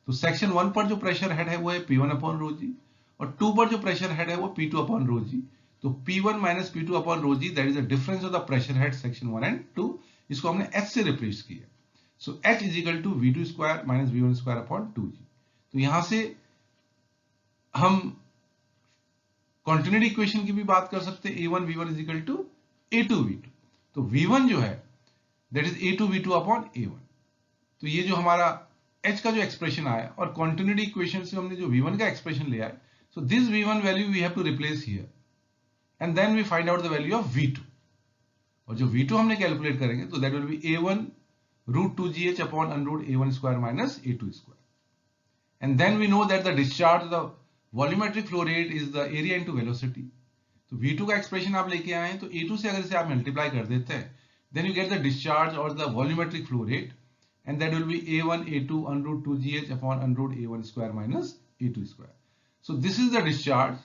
तो section 1 पर जो प्रेशर हेड है वो है P1 अपॉन रो जी और 2 पर जो प्रेशर हेड है वो P2 अपॉन रो जी। तो P1 minus P2 upon rho g that is the difference of the pressure head section 1 and 2। इसको हमने H से रिप्लेस किया। So H is equal to V2 square minus V1 square upon 2G। तो यहां से हम continuity equation की भी बात कर सकते हैं। A1 V1 is equal to A2 V2। तो V1 जो है that is A2 V2 upon A1। तो ये जो हमारा H का जो एक्सप्रेशन आया और कॉन्टिन्यूटी इक्वेशन से हमने जो V1 का एक्सप्रेशन लिया है, so this V1 value we have to replace here and then we find out the value of V2। और जो V2 हमने कैलकुलेट करेंगे तो that will be A1 root 2GH upon under root A1 square minus A2 square. And then we know that the discharge the volumetric flow rate is the area into velocity. तो V2 का expression आप लेके आए हैं तो A2 से अगर इसे आप मल्टीप्लाई कर देते हैं then you get the discharge और the volumetric flow rate and that will be A1 A2 under root 2GH upon under root A1 square minus A2 square. So this is the discharge.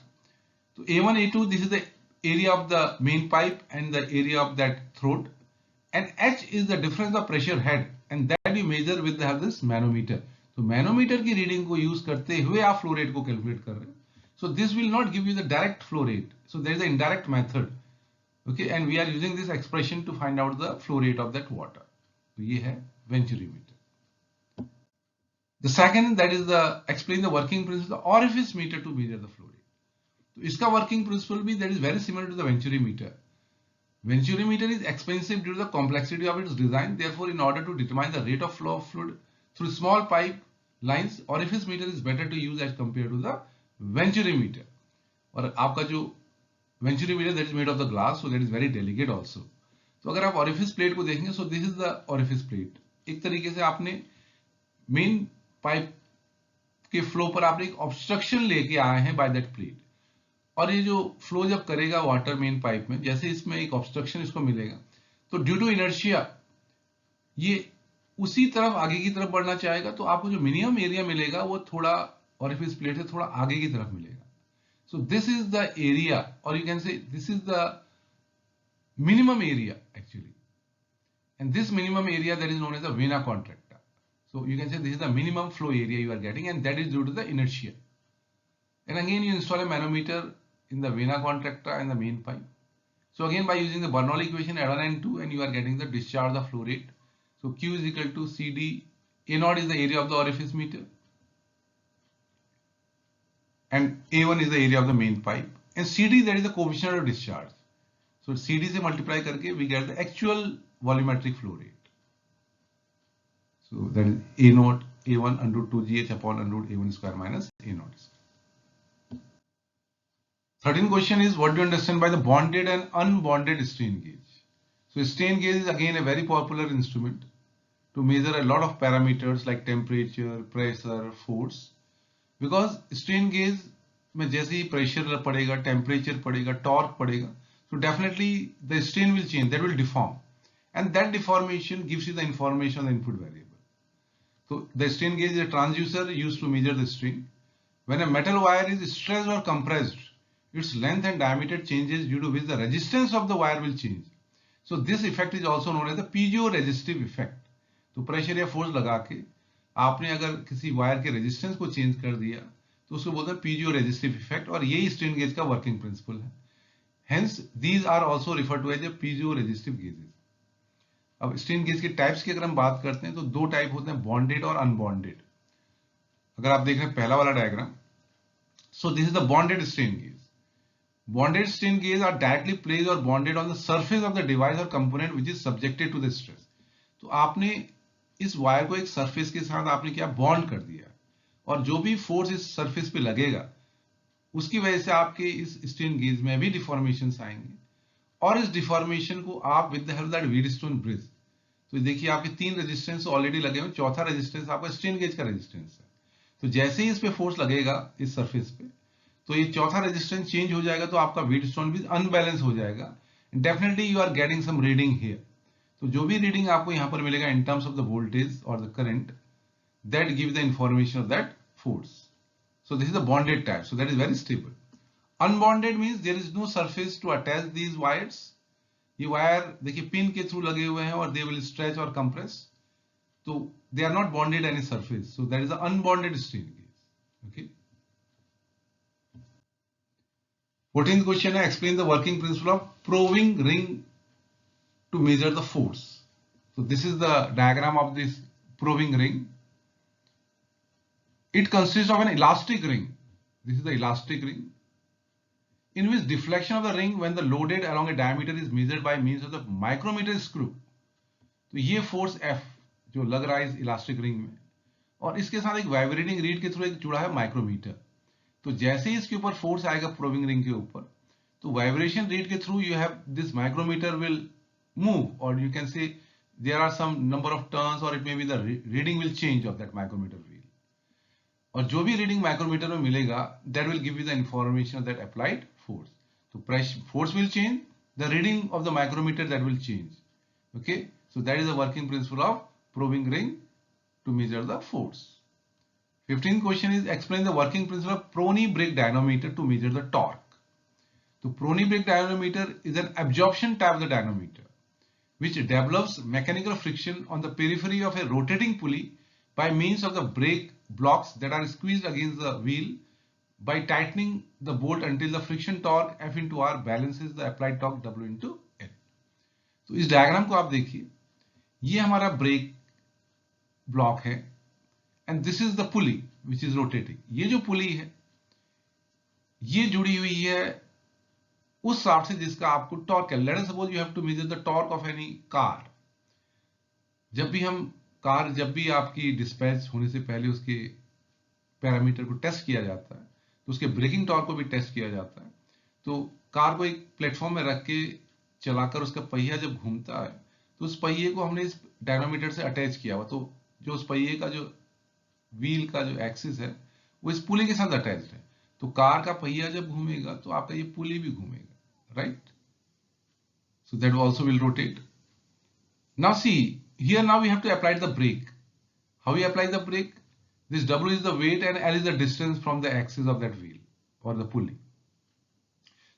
So A1 A2 this is the area of the main pipe and the area of that throat, and H is the difference of pressure head and that we measure with the this manometer. तो manometer की reading को use करते हुए आप flow rate को calculate कर रहे हैं। So this will not give you the direct flow rate. So there is an indirect method. Okay, and we are using this expression to find out the flow rate of that water. तो ये है Venturi meter. The second that is the explain the working principle of orifice meter to measure the flow rate. तो इसका working principle भी that is very similar to the Venturi meter. Venturi meter is expensive due to the complexity of its design. Therefore, in order to determine the rate of flow of fluid through small pipe lines, orifice meter is better to use as compared to the Venturi meter. और आपका जो Venturi meter that is made of the glass, so that is very delicate also. तो अगर आप orifice plate को देखेंगे, so this is the orifice plate. एक तरीके से आपने मेन पाइप के फ्लो पर आपने एक ऑब्स्ट्रक्शन लेके आए हैं बाय दैट प्लेट, और ये जो फ्लो जब करेगा वाटर मेन पाइप में, जैसे इसमें एक ऑब्स्ट्रक्शन इसको मिलेगा तो ड्यू टू इनर्शिया ये उसी तरफ आगे की तरफ बढ़ना चाहेगा, तो आपको जो मिनिमम एरिया मिलेगा वो थोड़ा ऑरिफिस प्लेट से थोड़ा आगे की तरफ मिलेगा। So this is the area, और you can say this is the minimum area actually, and this minimum area that is known as the vena contracta. So you can say this is the minimum flow area you are getting, and that is due to the inertia. And again you install a manometer in the vena contracta and the main pipe. So again by using the Bernoulli equation add 1 and 2, and you are getting the discharge the flow rate. So Q is equal to CD. A naught is the area of the orifice meter and A1 is the area of the main pipe, and CD that is the coefficient of discharge. So CD से multiply करके we get the actual volumetric flow rate. So that is A naught A1 under root 2GH upon under root A1 square minus A naught. 13th question is, what do you understand by the bonded and unbonded strain gauge? So strain gauge is again a very popular instrument to measure a lot of parameters like temperature, pressure, force. Because strain gauge में जैसे ही pressure पड़ेगा, temperature पड़ेगा, torque पड़ेगा, so definitely the strain will change, that will deform, and that deformation gives you the information on the input variable. So the strain gauge is a transducer used to measure the strain. When a metal wire is stressed or compressed, its length and diameter changes, due to which the resistance of the wire will change. So this effect is also known as the piezo-resistive effect. तो pressure या force लगा के आपने अगर किसी wire के resistance को change कर दिया तो उसको बोलते हैं piezo-resistive effect, और यही स्ट्रेन गेज का वर्किंग प्रिंसिपल है। Hence, these are also referred to as the piezo-resistive gauges. अब स्ट्रेन गेज के टाइप्स की अगर हम बात करते हैं तो दो टाइप होते हैं, बॉन्डेड और अनबॉन्डेड। अगर आप देख रहे हैं पहला वाला diagram, so this is the bonded strain gauge. Bonded strain gauge are directly placed or bonded on the surface of the device or component which is subjected to the stress. तो आपने इस वायर को एक surface के साथ आपने क्या bond कर दिया, और जो भी फोर्स इस सरफेस पे लगेगा उसकी वजह से आपके इस स्ट्रेन गेज में भी डिफॉर्मेशन आएंगे और इस डिफॉर्मेशन को आप with the help that Wheatstone bridge, तो देखिए आपके 3 रेजिस्टेंस ऑलरेडी लगे हुए, चौथा रेजिस्टेंस आपका स्ट्रेन गेज का रेजिस्टेंस है। तो जैसे ही इस पे फोर्स लगेगा इस सरफेस पे, तो ये चौथा रेजिस्टेंस चेंज हो जाएगा, तो आपका व्हीटस्टोन ब्रिज अनबैलेंस हो जाएगा। Definitely you are getting some reading here. तो जो भी रीडिंग आपको यहाँ पर मिलेगा in terms of the voltage और the current, that gives the information of that force. So this is the bonded type, so that is very stable. Unbonded means there is no surface to attach these wires. ये wire देखिए pin के through लगे हुए हैं और they will stretch or compress, तो they are not bonded any surface, so that is the unbonded strain gauge. Okay. 14th question है, explain the working principle of probing ring to measure the force. So this is the diagram of this probing ring. It consists of an elastic ring. This is the elastic ring in which deflection of the ring when the loaded along a diameter is measured by means of the micrometer screw. तो ये force F जो लग रहा है इस elastic ring में, और इसके साथ एक वाइब्रेटिंग रीड के थ्रू एक जुड़ा है माइक्रोमीटर। तो जैसे ही इसके ऊपर फोर्स आएगा प्रोबिंग रिंग के ऊपर, तो वाइब्रेशन रीड के through you have this micrometer will move, और you can say there are some number of turns, और it may be the reading will change of that micrometer wheel. और जो भी reading micrometer में मिलेगा that will give you the information of that applied force. तो pressure force will change, the reading of the micrometer that will change. Okay, so that is the working principle of proving ring to measure the force. 15th question is explain the working principle of Prony Brake Dynamometer to measure the torque. So Prony Brake Dynamometer is an absorption type of the dynamometer which develops mechanical friction on the periphery of a rotating pulley by means of the brake blocks that are squeezed against the wheel by tightening the bolt until the friction torque F into R balances the applied torque W into L. तो इस diagram को आप देखिए, ये हमारा break block है and this is the pulley which is rotating. ये जो पुली है ये जुड़ी हुई है उस शाफ्ट से जिसका आपको टॉर्क है। Let us suppose you have to measure the torque of any car. जब भी आपकी डिस्पैच होने से पहले उसके पैरामीटर को टेस्ट किया जाता है, तो उसके ब्रेकिंग टॉर्क को भी टेस्ट किया जाता है। तो कार को एक प्लेटफॉर्म में रख के चलाकर उसका पहिया जब घूमता है, तो उस पहिए को हमने इस डायनामोमीटर से अटैच किया हुआ, तो जो उस पहिए का जो व्हील का जो एक्सिस है वो इस पुली के साथ अटैच्ड है। तो कार का पहिया जब घूमेगा तो आपका ये पुली भी घूमेगा, right? So that also will rotate. Now see here, now we have to apply the brake. How we apply the brake? This W is the weight and L is the distance from the axis of that wheel or the pulley.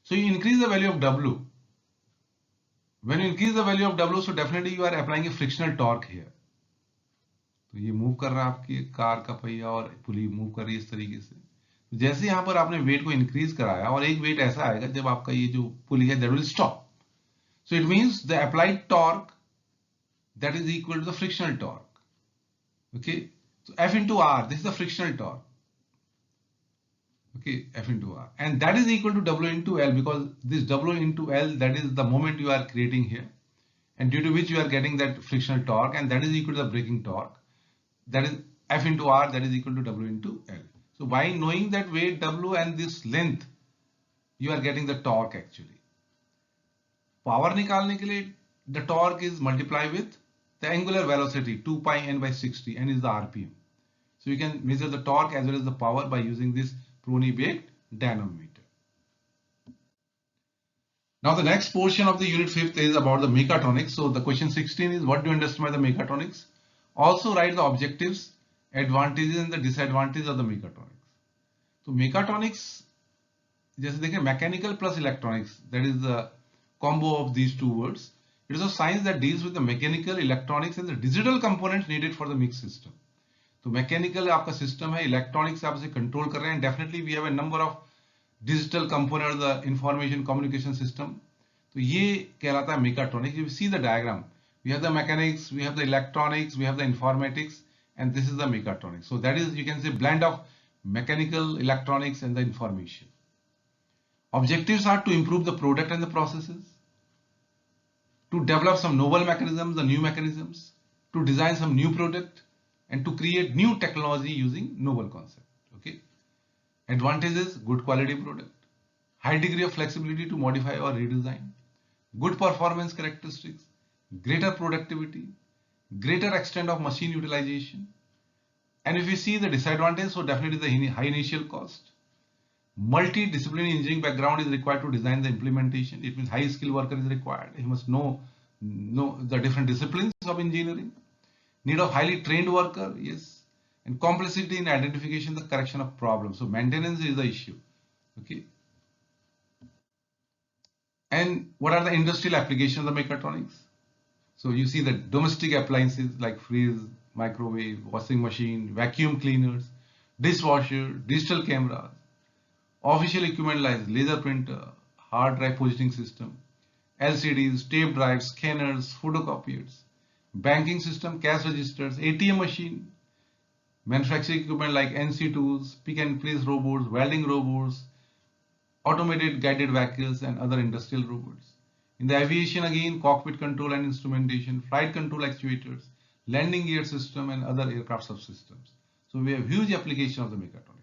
So you increase the value of W. When you increase the value of W, so definitely you are applying a frictional torque here. तो ये move कर रहा है आपकी car का पहिया और पुली move कर रही है इस तरीके से। तो जैसे यहाँ पर आपने वेट को इंक्रीज कराया और एक वेट ऐसा आएगा जब आपका ये जो पुली है that will stop. So it means the applied torque that is equal to the frictional torque. Okay, so F into R, this is the frictional torque. Okay, F into R, and that is equal to W into L, because this W into L, that is the moment you are creating here, and due to which you are getting that frictional torque, and that is equal to the braking torque. That is F into R, that is equal to W into L. So by knowing that weight W and this length, you are getting the torque actually. Power निकालने के लिए the torque is multiplied with the angular velocity 2 pi n by 60, n is the RPM. So you can measure the torque as well as the power by using this Prony Brake Dynamometer. Now the next portion of the unit 5th is about the Mechatronics. So the question 16 is what do you understand by the Mechatronics? Also write the objectives, advantages and the disadvantages of the Mechatronics. So Mechatronics, जैसे देखें mechanical plus electronics, that is the combo of these two words. It is a science that deals with the mechanical, electronics and the digital components needed for the mixed system. तो mechanical आपका system है, electronic से आप इसे control कर रहे हैं, definitely we have a number of digital component the information communication system, तो ये कहलाता है mechatronics. You see the diagram, we have the mechanics, we have the electronics, we have the informatics, and this is the mechatronics. So that is, you can say, blend of mechanical, electronics and the information. Objectives are to improve the product and the processes, to develop some novel mechanisms, the new mechanisms, to design some new product, and to create new technology using novel concept. Okay. Advantages: good quality product, high degree of flexibility to modify or redesign, good performance characteristics, greater productivity, greater extent of machine utilization. And if we see the disadvantage, so definitely the high initial cost. Multidisciplinary engineering background is required to design the implementation. It means high skill worker is required. He must know the different disciplines of engineering. Need of highly trained worker, yes. And complexity in identification, the correction of problems. So maintenance is the issue. Okay. And what are the industrial applications of mechatronics? So you see the domestic appliances like fridge, microwave, washing machine, vacuum cleaners, dishwasher, digital cameras, official equipment like laser printer, hard drive positioning system, LCDs, tape drives, scanners, photocopiers, banking system, cash registers, ATM machine, manufacturing equipment like NC tools, pick and place robots, welding robots, automated guided vehicles, and other industrial robots. In the aviation, again, cockpit control and instrumentation, flight control actuators, landing gear system, and other aircraft subsystems. So we have huge application of the mechatronics.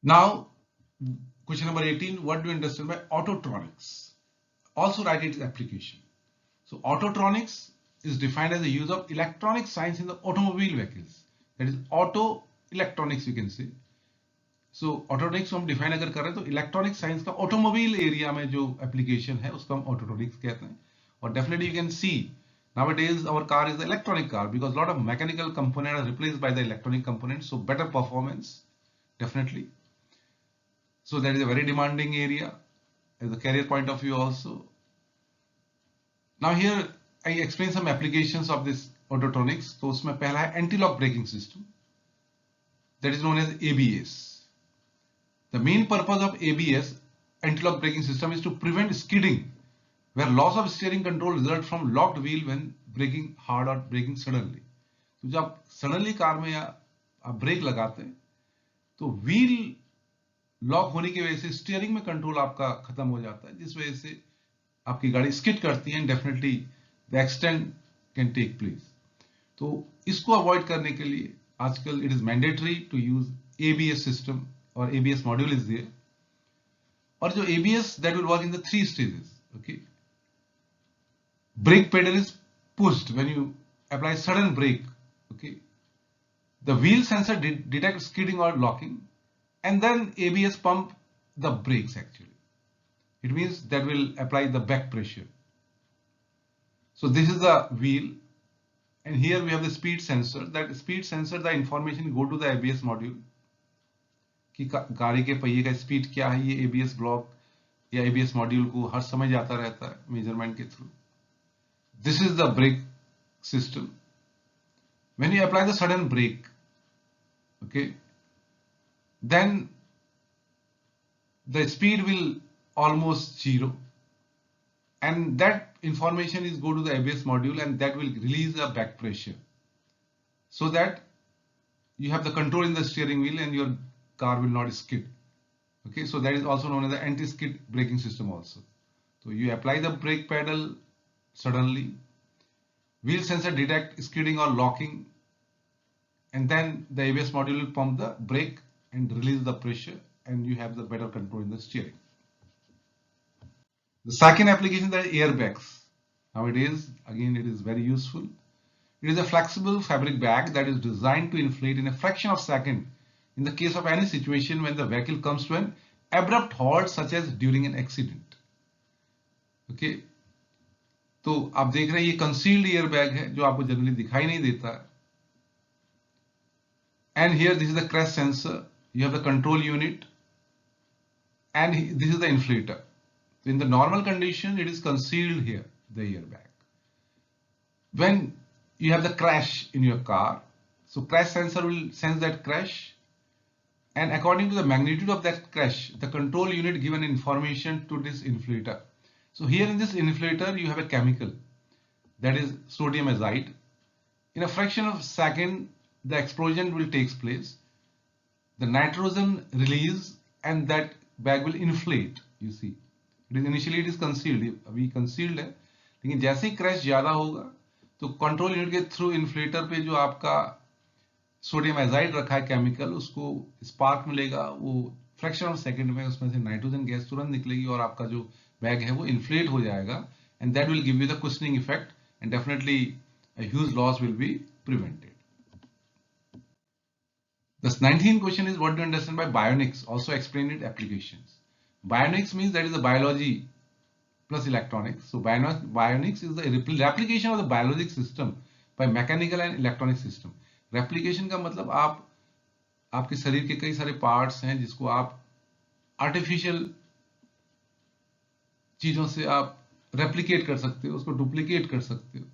Now, question number 18, what do you understand by autotronics? Also write its application. So autotronics is defined as the use of electronic science in the automobile vehicles. That is auto electronics, you can say. So ऑटोट्रॉनिक्स को हम define अगर कर रहे हैं तो electronic science का automobile area में जो एप्लीकेशन है उसको हम ऑटोट्रॉनिक्स कहते हैं. और definitely you can see nowadays our car is the electronic car because a lot of mechanical components are replaced by the electronic components, so better performance definitely. So that is a very demanding area as a career point of view also. Now here I explain some applications of this autotronics. तो उसमें पहला है anti-lock braking system, that is known as ABS. The main purpose of ABS, anti-lock braking system, is to prevent skidding, where loss of steering control results from locked wheel when braking hard or braking suddenly. तो जब suddenly car में आप break लगाते हैं तो wheel lock होने की वजह से स्टीयरिंग में कंट्रोल आपका खत्म हो जाता है, जिस वजह से आपकी गाड़ी स्किड करती है, definitely the accident can take place. तो इसको अवॉइड करने के लिए आजकल it is mandatory to use ABS system or ABS module is there. और जो ABS that will work in the 3 stages. Okay. Brake pedal is pushed when you apply sudden brake. Okay. The wheel sensor detects skidding or locking, and then ABS pump the brakes actually. It means that will apply the back pressure. So this is the wheel, and here we have the speed sensor. That speed sensor, the information go to the ABS module. कि गाड़ी के पहिए का speed क्या है, ये ABS block या ABS module को हर समय जाता रहता है मेजरमेंट के through. This is the brake system. When you apply the sudden brake, okay, then the speed will almost 0 and that information is go to the ABS module and that will release a back pressure so that you have the control in the steering wheel and your car will not skid. Okay, so that is also known as the anti-skid braking system also. So you apply the brake pedal suddenly, wheel sensor detect skidding or locking, and then the ABS module will pump the brake and release the pressure, and you have the better control in the steering. The second application, that is airbags. Nowadays, again, it is very useful. It is a flexible fabric bag that is designed to inflate in a fraction of a second in the case of any situation when the vehicle comes to an abrupt halt, such as during an accident. Okay, तो आप देख रहे हैं ये concealed air bag है जो आपको generally दिखाई नहीं देता है. And here this is the crash sensor. You have the control unit, and this is the inflator. In the normal condition, it is concealed here, the airbag. When you have the crash in your car, so crash sensor will sense that crash, and according to the magnitude of that crash, the control unit given information to this inflator. So here in this inflator, you have a chemical, that is sodium azide. In a fraction of a second, the explosion will take place. The nitrogen release, and that bag will inflate. You see, it is initially it is concealed. अभी concealed है, लेकिन जैसे ही crash ज़्यादा होगा, तो control unit के through inflator पे जो आपका सोडियम एजाइड रखा है केमिकल, उसको स्पार्क मिलेगा, वो फ्रैक्शन ऑफ सेकंड में उसमें से नाइट्रोजन गैस तुरंत निकलेगी और आपका जो बैग है वो इन्फ्लेट हो जाएगा, and that will give you the cushioning effect, and definitely a huge loss will be prevented. The 19th question is, what do you understand by bionics? Also explain its applications. Bionics means that is the biology plus electronics. So bionics is the replication of the biologic system by mechanical and electronic system. Replication का मतलब आपके शरीर के कई सारे parts हैं जिसको आप आर्टिफिशियल चीजों से आप रेप्लिकेट कर सकते हो, उसको डुप्लीकेट कर सकते हो.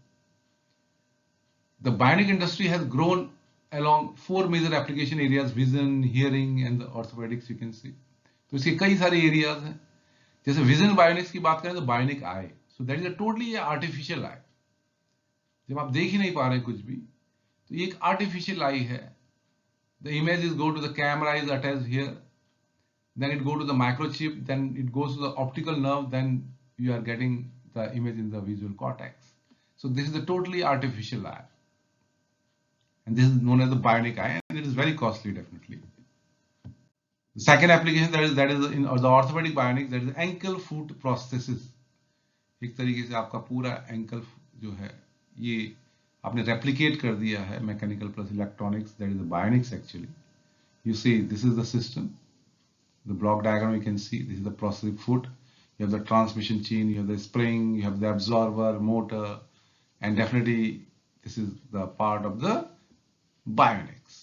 The bionic industry has grown along 4 major application areas: vision, hearing and the orthopedics, you can see. तो इसके कई सारे एरियाज हैं. जैसे विजन बायोनिक्स की बात करें तो bionic eye, so that is a totally artificial eye. जब आप देख ही नहीं पा रहे कुछ भी, तो ये एक आर्टिफिशियल आई है. The image is go to the camera, is attached here, then it go to the microchip, then it goes to the optical nerve, then you are getting the image in the visual cortex. So this is a totally artificial eye. And this is known as the bionic eye, and it is very costly, definitely. The second application that is in the orthopedic bionics, that is ankle foot prosthesis. एक तरीके से आपका पूरा ankle जो है ये आपने replicate कर दिया है mechanical plus electronics, that is the bionics actually. You see, this is the system. The block diagram you can see. This is the prosthetic foot. You have the transmission chain, you have the spring, you have the absorber, motor, and definitely this is the part of the bionics.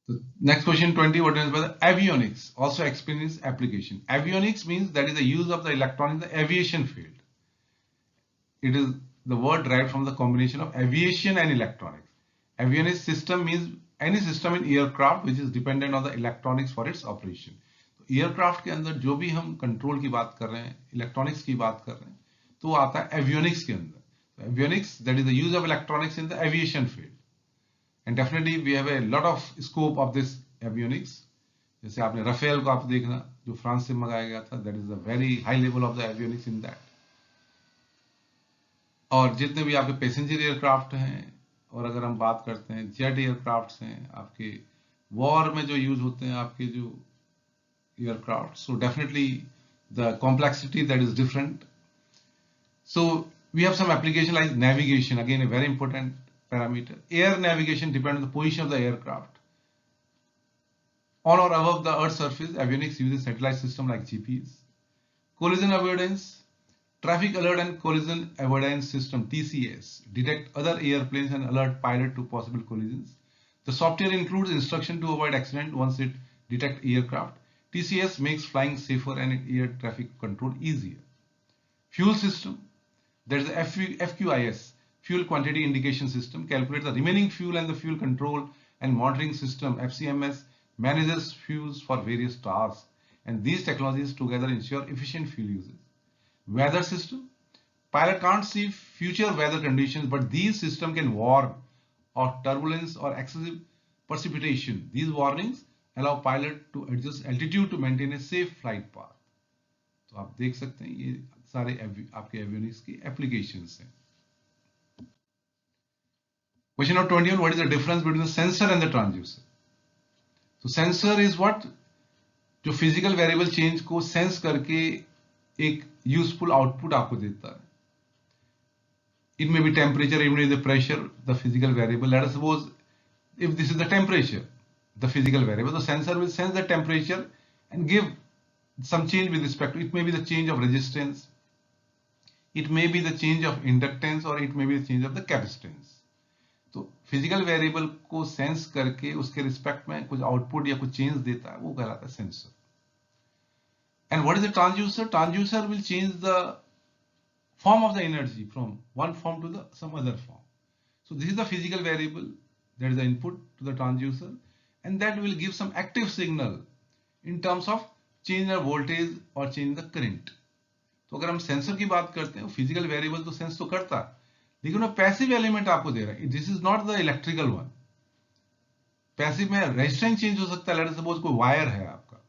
The next question 20, what is by the avionics? Also explain its application. Avionics means that is the use of the electron in the aviation field. It is the word derived from the combination of aviation and electronics. Avionics system means any system in aircraft which is dependent on the electronics for its operation. तो aircraft के अंदर जो भी हम control की बात कर रहे हैं, इलेक्ट्रॉनिक्स की बात कर रहे हैं, तो वो आता है एवियोनिक्स के अंदर. Avionics, that is the use of electronics in the aviation field, and definitely we have a lot of scope of this avionics. जैसे आपने राफेल को आप देखना जो फ्रांस से मंगाया गया था, that is the very high level of the avionics in that. और जितने भी आपके पैसेंजर एयरक्राफ्ट हैं, और अगर हम बात करते हैं जेट एयरक्राफ्ट हैं, आपके वॉर में जो यूज होते हैं आपके जो aircraft, so definitely the complexity that is different. So we have some application like navigation, again a very important parameter. Air navigation depends on the position of the aircraft. On or above the Earth's surface, avionics uses satellite system like GPS. Collision avoidance, traffic alert and collision avoidance system TCS detect other airplanes and alert pilot to possible collisions. The software includes instruction to avoid accident once it detects aircraft. TCS makes flying safer and air traffic control easier. Fuel system, there is the FQIS, fuel quantity indication system, calculates the remaining fuel, and the fuel control and monitoring system FCMS manages fuels for various tasks, and these technologies together ensure efficient fuel usage. Weather system, pilot can't see future weather conditions, but these systems can warn of turbulence or excessive precipitation. These warnings allow pilot to adjust altitude to maintain a safe flight path. तो आप देख सकते हैं ये सारे आपके avionics की applications हैं. Question number 21, what is the difference between the sensor and the transducer? तो सेंसर इज व्हाट, जो फिजिकल वेरिएबल चेंज को सेंस करके एक यूजफुल आउटपुट आपको देता है. It may B temperature, it may be the pressure, the physical variable. Late us suppose if this is the temperature, the physical variable, the sensor will sense the temperature and give some change with respect to it. May be the change of resistance, it may be the change of inductance, or it may be the change of the capacitance. तो physical variable को sense करके उसके respect में कुछ output या कुछ change देता है, वो कहलाता है sensor. And what is the transducer? Transducer will change the form of the energy from one form to the some other form. So this is the physical variable that is the input to the transducer, and that will give some active signal in terms of change in voltage or change in the current. तो अगर हम sensor की बात करते हैं, physical variable तो sense तो करता है, लेकिन वो पैसिव एलिमेंट आपको दे रहा है. This is not the electrical one. Passive में रेजिस्टेंस चेंज हो सकता है. लेट अस सपोज कोई वायर है आपका,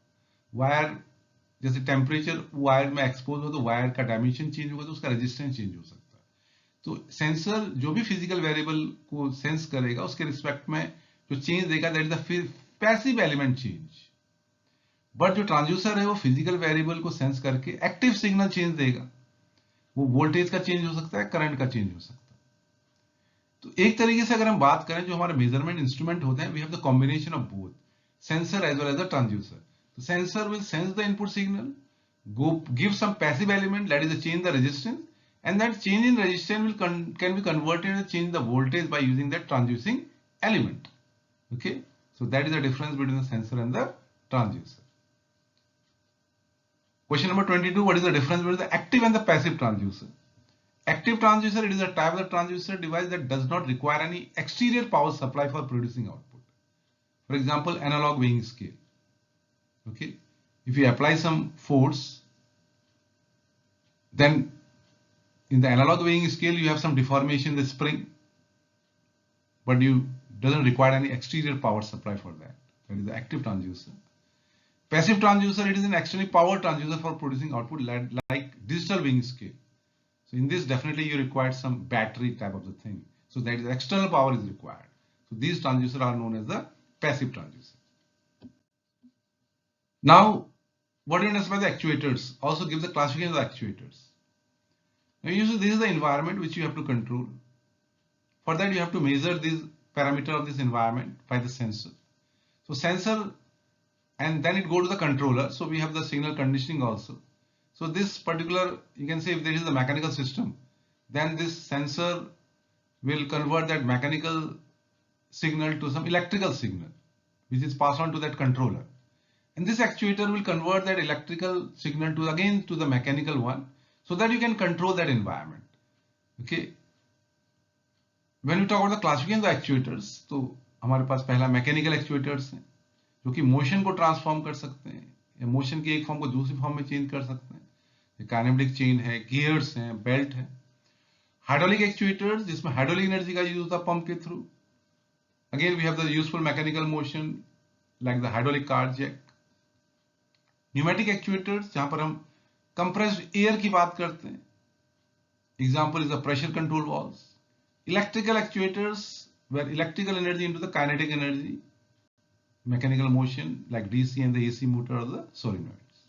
वायर जैसे टेम्परेचर वायर में एक्सपोज हो तो वायर का डायमेंशन चेंज होगा तो उसका रेजिस्टेंस चेंज हो सकता है. तो सेंसर जो भी फिजिकल वेरिएबल को सेंस करेगा उसके रिस्पेक्ट में जो चेंज देगा that is the passive element change. But जो ट्रांसड्यूसर है वो फिजिकल वेरिएबल को सेंस करके एक्टिव सिग्नल चेंज देगा। वो वोल्टेज का चेंज हो सकता है, करंट का चेंज हो सकता है। तो एक तरीके से अगर हम बात करें जो हमारे मेजरमेंट इंस्ट्रूमेंट होते हैं, we have the combination of both sensor as well as the transducer. तो sensor will sense the input signal, give some passive element, that is the change the resistance, and that change in resistance can be converted to change the voltage by using that transducing element. Okay, so that is the difference between the sensor and the transducer. Question number 22, what is the difference between the active and the passive transducer? Active transducer, it is a type of the transducer device that does not require any exterior power supply for producing output. For example, analog weighing scale. Okay, if you apply some force, then in the analog weighing scale you have some deformation in the spring, but you doesn't require any exterior power supply for that. That is the active transducer. Passive transducer, it is an externally power transducer for producing output like digital weighing scale. So in this definitely you require some battery type of the thing. So that is external power is required. So these transducers are known as the passive transducer. Now, what do you understand by the actuators? Also give the classification of the actuators. Now usually this is the environment which you have to control. For that you have to measure this parameter of this environment by the sensor. So sensor, and then it go to the controller. So we have the signal conditioning also. So this particular, you can say if there is a mechanical system, then this sensor will convert that mechanical signal to some electrical signal, which is passed on to that controller. And this actuator will convert that electrical signal to again to the mechanical one, so that you can control that environment. Okay. When we talk about the classification of the actuators, तो हमारे पास पहला mechanical actuators हैं जो कि motion को transform कर सकते हैं या मोशन की एक फॉर्म को दूसरी फॉर्म में चेंज कर सकते हैं। काइनेमेटिक चेन है, गियर्स हैं, बेल्ट है। हाइड्रोलिक एक्चुएटर्स जिसमें हाइड्रोलिक एनर्जी का यूज होता है पंप के through. Again we have the useful mechanical motion like the hydraulic car jack. Pneumatic actuators जहां पर हम कंप्रेस्ड एयर की बात करते हैं, example is the pressure control valves. Electrical actuators where electrical energy into the kinetic energy, mechanical motion like DC and the AC motor or the solenoids.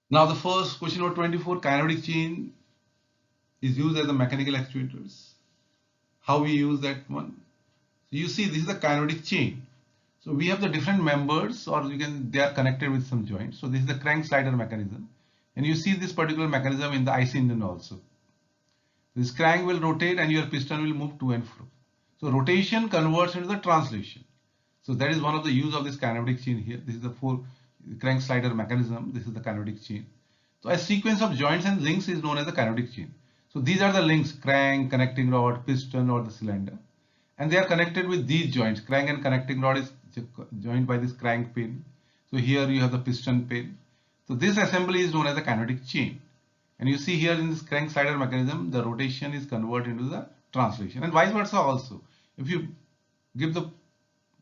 Now the first question number 24, kinematic chain is used as the mechanical actuators. How we use that one? So you see this is the kinematic chain. So we have the different members, or you can, they are connected with some joints. So this is the crank slider mechanism, and you see this particular mechanism in the IC engine also. This crank will rotate and your piston will move to and fro. So rotation converts into the translation. So that is one of the use of this kinematic chain here. This is the crank slider mechanism. This is the kinematic chain. So a sequence of joints and links is known as the kinematic chain. So these are the links: crank, connecting rod, piston or the cylinder. And they are connected with these joints. Crank and connecting rod is joined by this crank pin. So here you have the piston pin. So this assembly is known as the kinematic chain. And you see here in this crank slider mechanism, the rotation is converted into the translation, and vice versa also. If you give the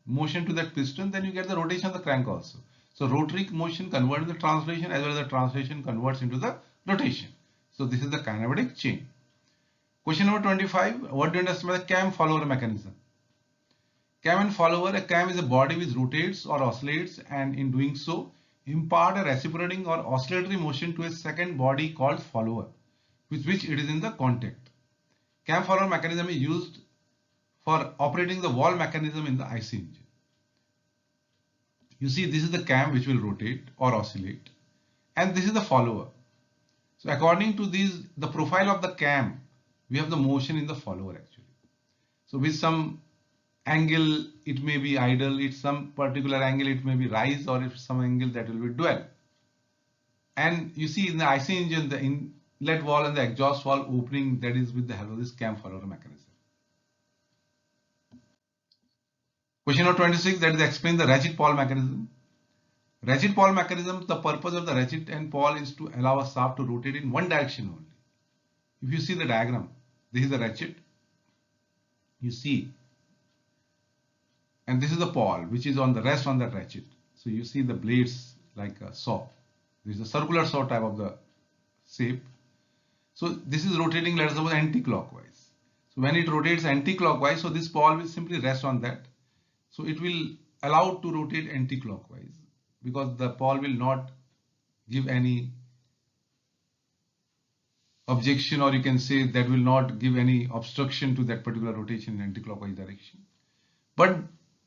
motion to that piston, then you get the rotation of the crank also. So rotary motion converts the translation, as well as the translation converts into the rotation. So this is the kinematic chain. Question number 25. What do you understand by the cam follower mechanism? Cam and follower. A cam is a body which rotates or oscillates, and in doing so impart a reciprocating or oscillatory motion to a second body called follower, with which it is in the contact. Cam follower mechanism is used for operating the valve mechanism in the IC engine. You see, this is the cam which will rotate or oscillate, and this is the follower. So according to these, the profile of the cam, we have the motion in the follower actually. So with some angle it may be idle, it's some particular angle it may be rise, or if some angle that will be dwell. And you see in the IC engine, the inlet valve and the exhaust valve opening, that is with the help of this cam follower mechanism. Question number 26, that is explain the ratchet pawl mechanism. Ratchet pawl mechanism, the purpose of the ratchet and pawl is to allow a shaft to rotate in one direction only. If you see the diagram, this is the ratchet, you see, and this is the pawl which is on the rest on that ratchet. So you see the blades like a saw. This is a circular saw type of the shape. So this is rotating, let us suppose, anti-clockwise. So when it rotates anti-clockwise, so this ball will simply rest on that. So it will allow to rotate anti-clockwise because the ball will not give any objection, or you can say that will not give any obstruction to that particular rotation in anti-clockwise direction. But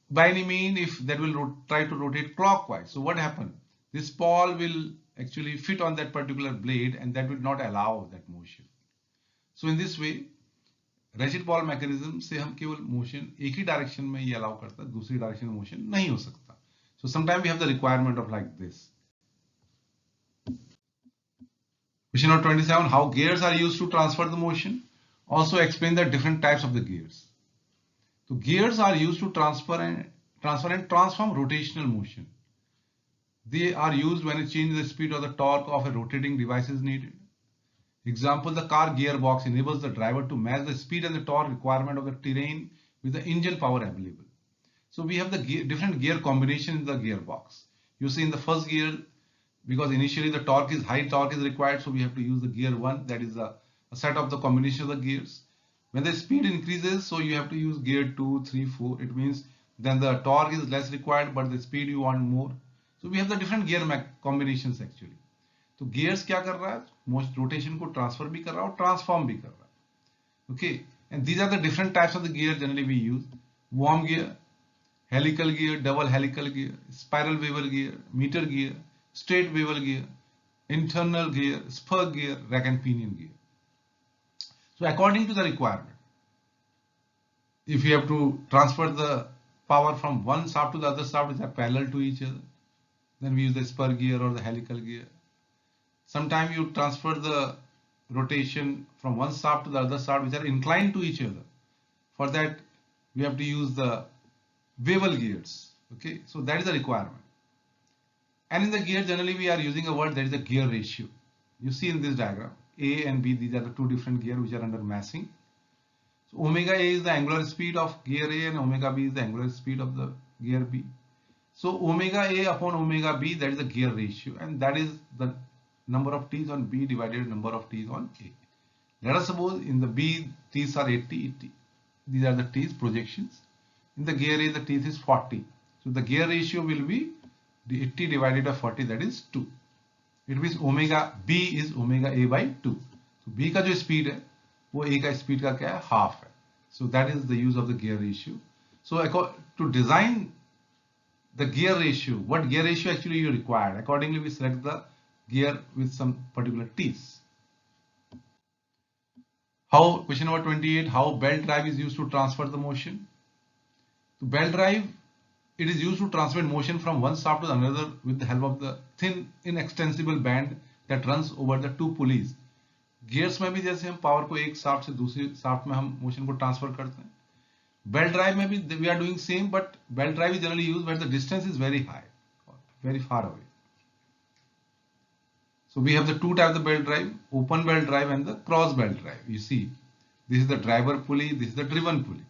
by any means, if that will try to rotate clockwise, so what happens? This ball will actually fit on that particular blade and that will not allow that motion. So in this way, ratchet ball mechanism से हम केवल motion एक ही direction में ये allow करता है, दूसरी direction में मोशन नहीं हो सकता. So sometimes we have the requirement of like this. Question number 27, how gears are used to transfer the motion. Also explain the different types of the gears. So gears are used to transfer and transform rotational motion. They are used when a change in the speed or the torque of a rotating device is needed. Example, the car gearbox enables the driver to match the speed and the torque requirement of the terrain with the engine power available. So we have the different gear combination in the gearbox. You see in the first gear, because initially the high torque is required, so we have to use the gear 1, that is a set of the combination of the gears. When the speed increases, so you have to use gear 2, 3, 4. It means then the torque is less required, but the speed you want more. So we have the different gear combinations actually. तो gears क्या कर रहा है, most rotation को transfer भी कर रहा है और ट्रांसफॉर्म भी कर रहा है. Okay, and these are the different types of the gear generally we use. Worm gear, helical gear, double helical gear, spiral bevel gear, mitre gear, straight bevel gear, internal gear, spur gear, rack and pinion gear. So according to the requirement, if you have to transfer the power from one shaft to the other shaft which are parallel to each other, then we use the spur gear or the helical gear. Sometimes you transfer the rotation from one shaft to the other shaft which are inclined to each other. For that, we have to use the bevel gears. Okay, so that is the requirement. And in the gear, generally we are using a word that is the gear ratio. You see in this diagram, A and B, these are the two different gears which are under massing. So omega A is the angular speed of gear A and omega B is the angular speed of the gear B. So omega A upon omega B, that is the gear ratio, and that is the number of T's on B divided number of T's on A. Let us suppose in the B, T's are 80. These are the T's projections. In the gear A, the T's is 40. So the gear ratio will be the 80 divided by 40, that is 2. It means omega B is omega A by 2. So B का जो speed है, वो A का speed का क्या है, half है. So that is the use of the gear ratio. So to design the gear ratio, what gear ratio actually you required, accordingly we select the gear with some particular T's. Question number 28, how belt drive is used to transfer the motion. So belt drive, it is used to transmit motion from one shaft to another with the help of the thin inextensible band that runs over the two pulleys. Gears में भी जैसे हम power को एक shaft से दूसरी shaft में हम मोशन को ट्रांसफर करते हैं, बेल्ट ड्राइव में भी we are doing same, but belt drive is generally used where the distance is very high, very far away. So we have the two types of belt drive, open belt drive and the cross belt drive. You see, this is the driver pulley, this is the driven pulley.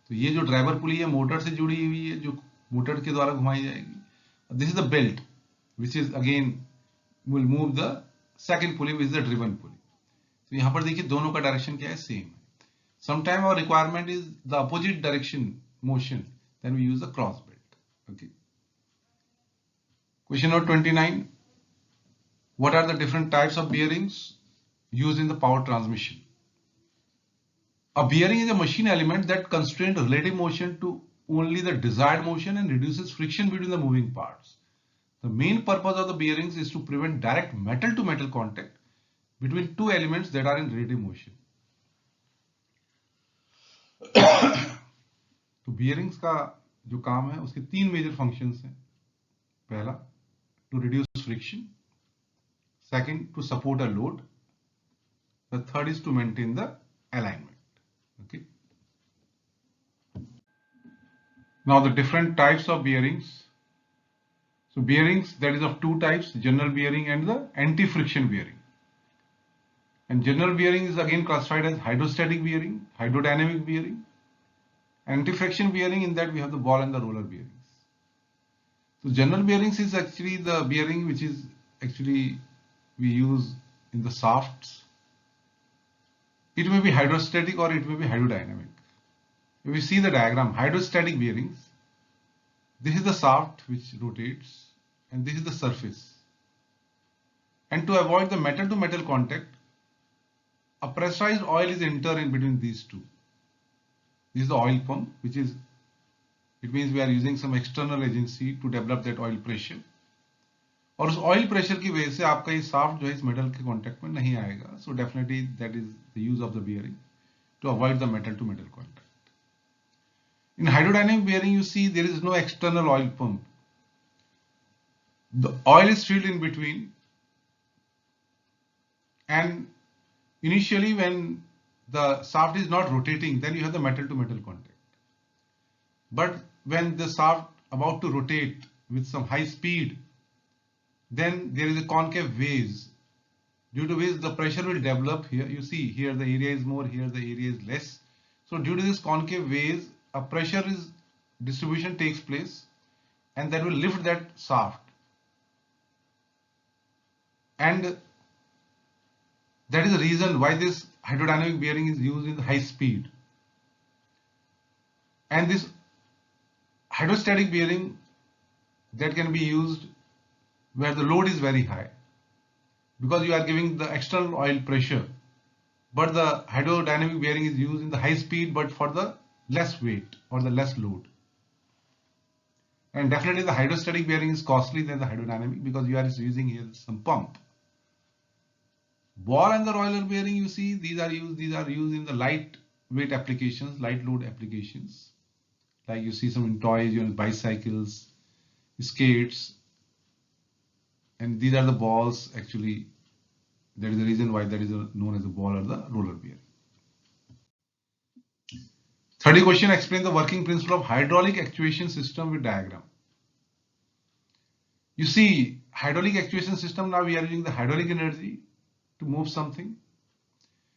तो ये जो driver पुली है motor से जुड़ी हुई है, जो motor के द्वारा घुमाई जाएगी. This is the belt, which is again will move the second pulley, which is the driven pulley. तो यहाँ पर देखिए दोनों का डायरेक्शन क्या है, सेम है. Sometimes our requirement is the opposite direction motion, then we use the cross belt. Okay. Question number 29. What are the different types of bearings used in the power transmission? A bearing is a machine element that constrains relative motion to only the desired motion and reduces friction between the moving parts. The main purpose of the bearings is to prevent direct metal-to-metal contact between two elements that are in relative motion. तो bearings का जो काम है उसके तीन major functions हैं. पहला, to reduce friction. Second, to support a load. The third is to maintain the alignment. Okay. Now the different types of bearings. So bearings, that is of two types, general bearing and the anti-friction bearing. And general bearing is again classified as hydrostatic bearing, hydrodynamic bearing. Anti-friction bearing, in that we have the ball and the roller bearings. So general bearings is actually the bearing which is actually we use in the shafts It may be hydrostatic or it may be hydrodynamic. If you see the diagram, hydrostatic bearings, this is the shaft which rotates and this is the surface. And to avoid the metal to metal contact, a pressurized oil is entered in between these two. This is the oil pump, which is, it means we are using some external agency to develop that oil pressure. और उस oil pressure की वजह से आपका ये shaft जो है इस मेटल के कांटेक्ट में नहीं आएगा. So definitely that is the use of the bearing to avoid the metal to metal contact. In hydrodynamic bearing, you see there is no external oil pump. The oil is filled in between, and initially when the shaft is not rotating, then you have the metal to metal contact. But when the shaft about to rotate with some high speed, then there is a concave phase due to which the pressure will develop here. You see here the area is more, here the area is less. So due to this concave phase, a pressure distribution takes place and that will lift that shaft. And that is the reason why this hydrodynamic bearing is used in high speed. And this hydrostatic bearing that can be used where the load is very high, because you are giving the external oil pressure, but the hydrodynamic bearing is used in the high speed but for the less weight or the less load. And definitely the hydrostatic bearing is costly than the hydrodynamic because you are using here some pump. Ball and the roller bearing, you see these are used in the light weight applications, light load applications, like you see some in toys, bicycles, skates. And these are the balls. Actually, that is the reason why that is known as the ball or the roller bearing. 30 question, explain the working principle of hydraulic actuation system with diagram. You see, hydraulic actuation system, now we are using the hydraulic energy to move something.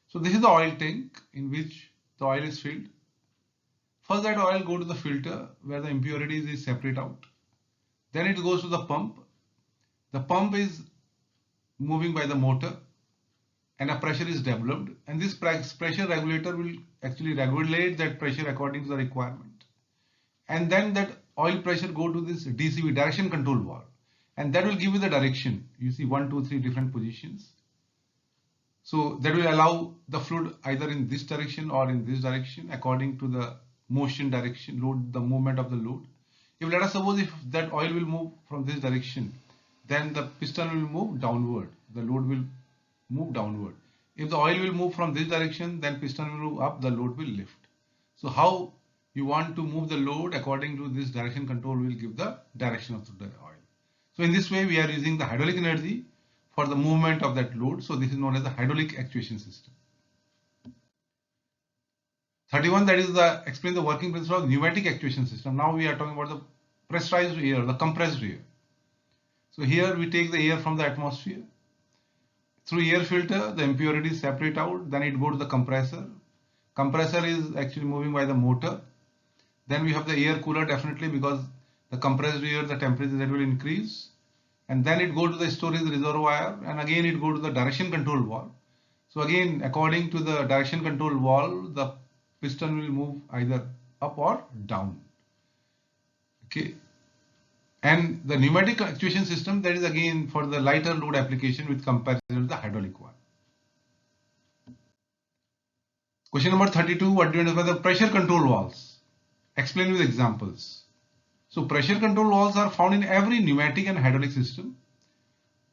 So this is the oil tank in which the oil is filled. First that oil go to the filter where the impurities is separate out. Then it goes to the pump. The pump is moving by the motor and a pressure is developed, and this pressure regulator will actually regulate that pressure according to the requirement. And then that oil pressure go to this DCV, direction control valve, and that will give you the direction. You see 1, 2, 3 different positions. So that will allow the fluid either in this direction or in this direction according to the motion direction, load, the movement of the load. If let us suppose if that oil will move from this direction, then the piston will move downward, the load will move downward. If the oil will move from this direction, then piston will move up, the load will lift. So how you want to move the load according to this direction control will give the direction of the oil. So in this way we are using the hydraulic energy for the movement of that load. So this is known as the hydraulic actuation system. 31, that is the explain the working principle of pneumatic actuation system. Now we are talking about the pressurized air, the compressed air. So here we take the air from the atmosphere. Through air filter, the impurities separate out, then it goes to the compressor. Compressor is actually moving by the motor. Then we have the air cooler, definitely, because the compressed air, the temperature that will increase. And then it goes to the storage reservoir, and again it goes to the direction control valve. So again, according to the direction control valve, the piston will move either up or down. Okay. And the pneumatic actuation system, that is again for the lighter load application with comparison to the hydraulic one. Question number 32, what do you understand by the pressure control valves? Explain with examples. So pressure control valves are found in every pneumatic and hydraulic system,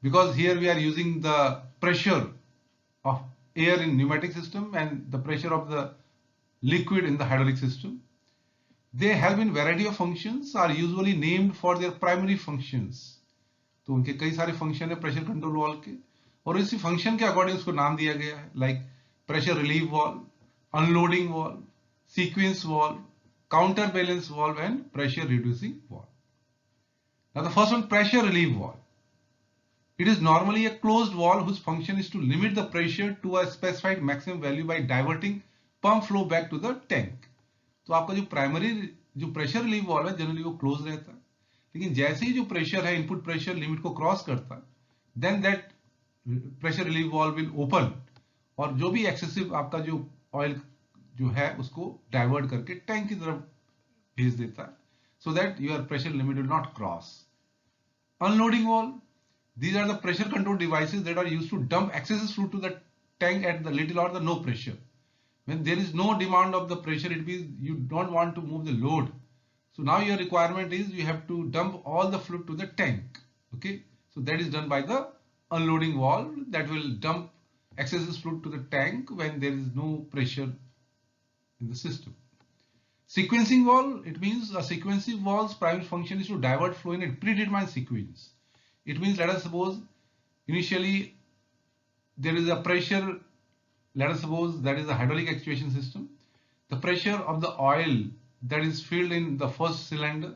because here we are using the pressure of air in pneumatic system and the pressure of the liquid in the hydraulic system. They have in variety of functions, are usually named for their primary functions. तो उनके कई सारे function है pressure control valve के, और इसी function के according उसको नाम दिया गया है, like pressure relieve valve, unloading valve, sequence valve, counter balance valve and pressure reducing valve. Now the first one, pressure relief valve. It is normally a closed valve whose function is to limit the pressure to a specified maximum value by diverting pump flow back to the tank. तो आपका जो primary जो pressure relieve valve है generally वो close रहता है, लेकिन जैसे ही जो प्रेशर है इनपुट प्रेशर लिमिट को क्रॉस करता है, then that pressure relieve valve will open और जो भी एक्सेसिव आपका जो ऑयल जो है उसको डाइवर्ट करके टैंक की तरफ भेज देता है, so that your pressure limit will not cross. Unloading valve, these are the pressure control devices that are used to dump excess fluid to the tank at the little or the no pressure. When there is no demand of the pressure, it means you don't want to move the load. So now your requirement is you have to dump all the fluid to the tank. Okay, so that is done by the unloading valve that will dump excess fluid to the tank when there is no pressure in the system. Sequencing valve, it means a sequencing valve's primary function is to divert flow in a predetermined sequence. It means, let us suppose initially there is a pressure, let us suppose that is a hydraulic actuation system. The pressure of the oil that is filled in the first cylinder,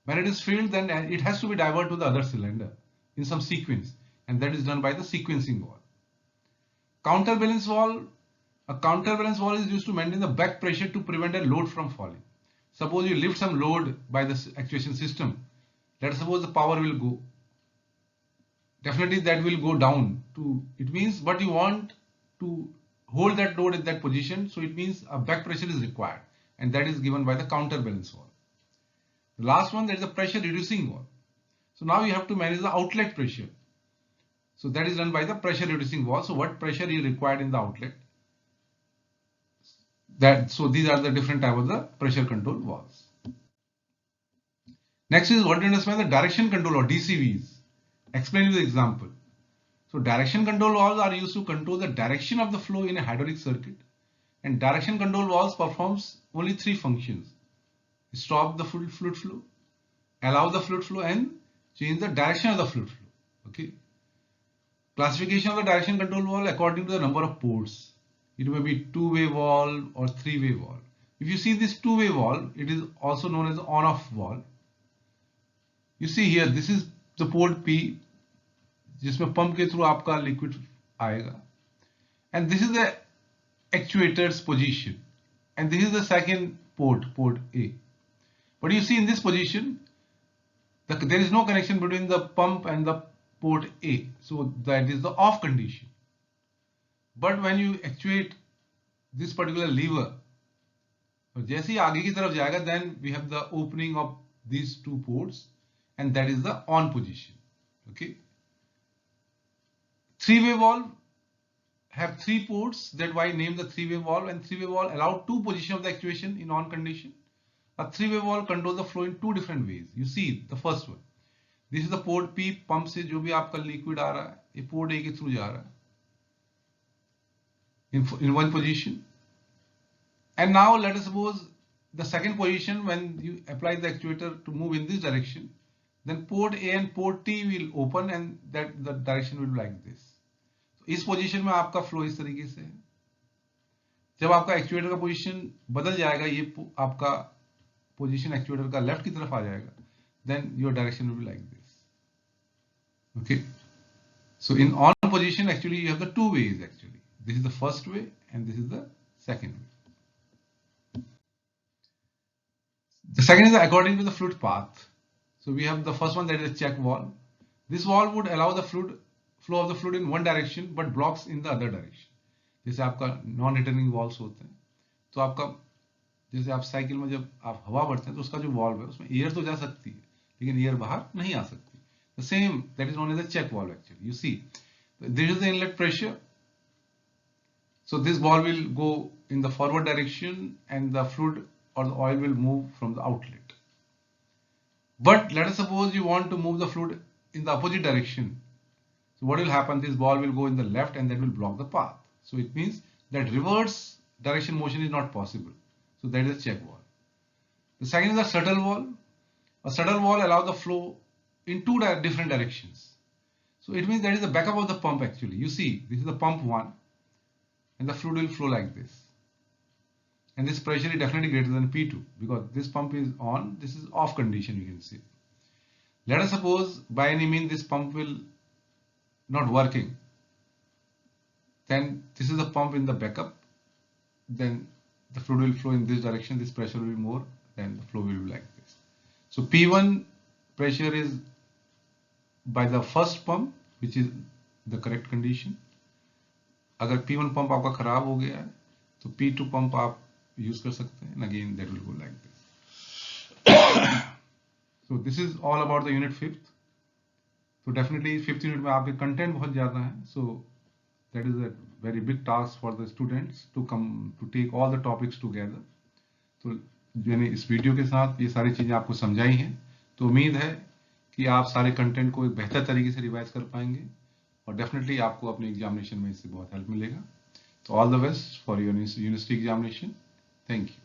when it is filled, then it has to be diverted to the other cylinder in some sequence, and that is done by the sequencing valve. Counterbalance valve, a counterbalance valve is used to maintain the back pressure to prevent a load from falling. Suppose you lift some load by the actuation system. Let us suppose the power will go. Definitely that will go down to, it means, but you want to hold that load at that position. So it means a back pressure is required, and that is given by the counterbalance valve. The last one, that is the pressure reducing valve. So now you have to manage the outlet pressure. So that is done by the pressure reducing valve. So what pressure is required in the outlet? So these are the different type of the pressure control valves. Next is what to understand the direction control or DCVs. Explain with example. So direction control valves are used to control the direction of the flow in a hydraulic circuit, and direction control valves performs only three functions: stop the fluid flow, allow the fluid flow, and change the direction of the fluid flow. Okay. Classification of the direction control valve according to the number of ports. It may be two-way valve or three-way valve. If you see this two-way valve, it is also known as on-off valve. You see here, this is the port P, जिसमें pump के through आपका liquid आएगा, and this is the actuator's position, and this is the second port A. But you see in this position, there is no connection between the pump and the port A, so that is the off condition. But when you actuate this particular lever, जैसे ही आगे की तरफ जाएगा, then we have the opening of these two ports, and that is the on position. Okay. Three-way valve have three ports, that why name the three-way valve, and three-way valve allow two positions of the actuation in on condition. A three-way valve controls the flow in two different ways. You see the first one. This is the port P, pump से जो भी आपका liquid आ रहा है ये port A के through जा रहा है in one position. And now let us suppose the second position, when you apply the actuator to move in this direction, then port A and port T will open, and that the direction will be like this. So इस position में आपका flow इस तरीके से है. जब आपका actuator का पोजीशन बदल जाएगा, ये आपका पोजीशन एक्चुएटर का लेफ्ट की तरफ आ जाएगा, then your direction will be like this. Okay. So in on position, actually you have the two ways actually. This is the first way and this is the second way. The second is according to the fluid path. So we have the first one, that is a check valve. This valve would allow the flow of the fluid in one direction but blocks in the other direction. जैसे आपका non returning valves होते हैं, तो आपका जैसे आप cycle में जब आप हवा भरते हैं तो उसका जो वॉल्व है उसमें एयर तो जा सकती है लेकिन एयर बाहर नहीं आ सकती. The same, that is known as a check valve actually. You see, this is the inlet pressure. So this valve will go in the forward direction and the fluid or the oil will move from the outlet. But let us suppose you want to move the fluid in the opposite direction. So what will happen? This valve will go in the left and that will block the path. So it means that reverse direction motion is not possible. So that is a check valve. The second is a shuttle valve. A shuttle valve allows the flow in two different directions. So it means that is the backup of the pump actually. You see, this is the pump 1 and the fluid will flow like this. And this pressure is definitely greater than P2 because this pump is on, this is off condition, you can see. Let us suppose by any means this pump will not working. Then this is the pump in the backup. Then the fluid will flow in this direction, this pressure will be more, then the flow will be like this. So P1 pressure is by the first pump, which is the correct condition. अगर P1 pump आपका खराब हो गया है तो P2 pump आप use कर सकते हैं, again that will go like this. So this is all about the unit 5th. So definitely 5th unit में आपके कंटेंट बहुत ज़्यादा है. So that is a very big task for the students to take all the topics together. तो मैंने इस video के साथ ये सारी चीज़ें आपको समझाई हैं, तो उम्मीद है कि आप सारे कंटेंट को एक बेहतर तरीके से रिवाइज कर पाएंगे और डेफिनेटली आपको अपने एग्जामिनेशन में इससे बहुत हेल्प मिलेगा. तो all the best for your university examination. Thank you.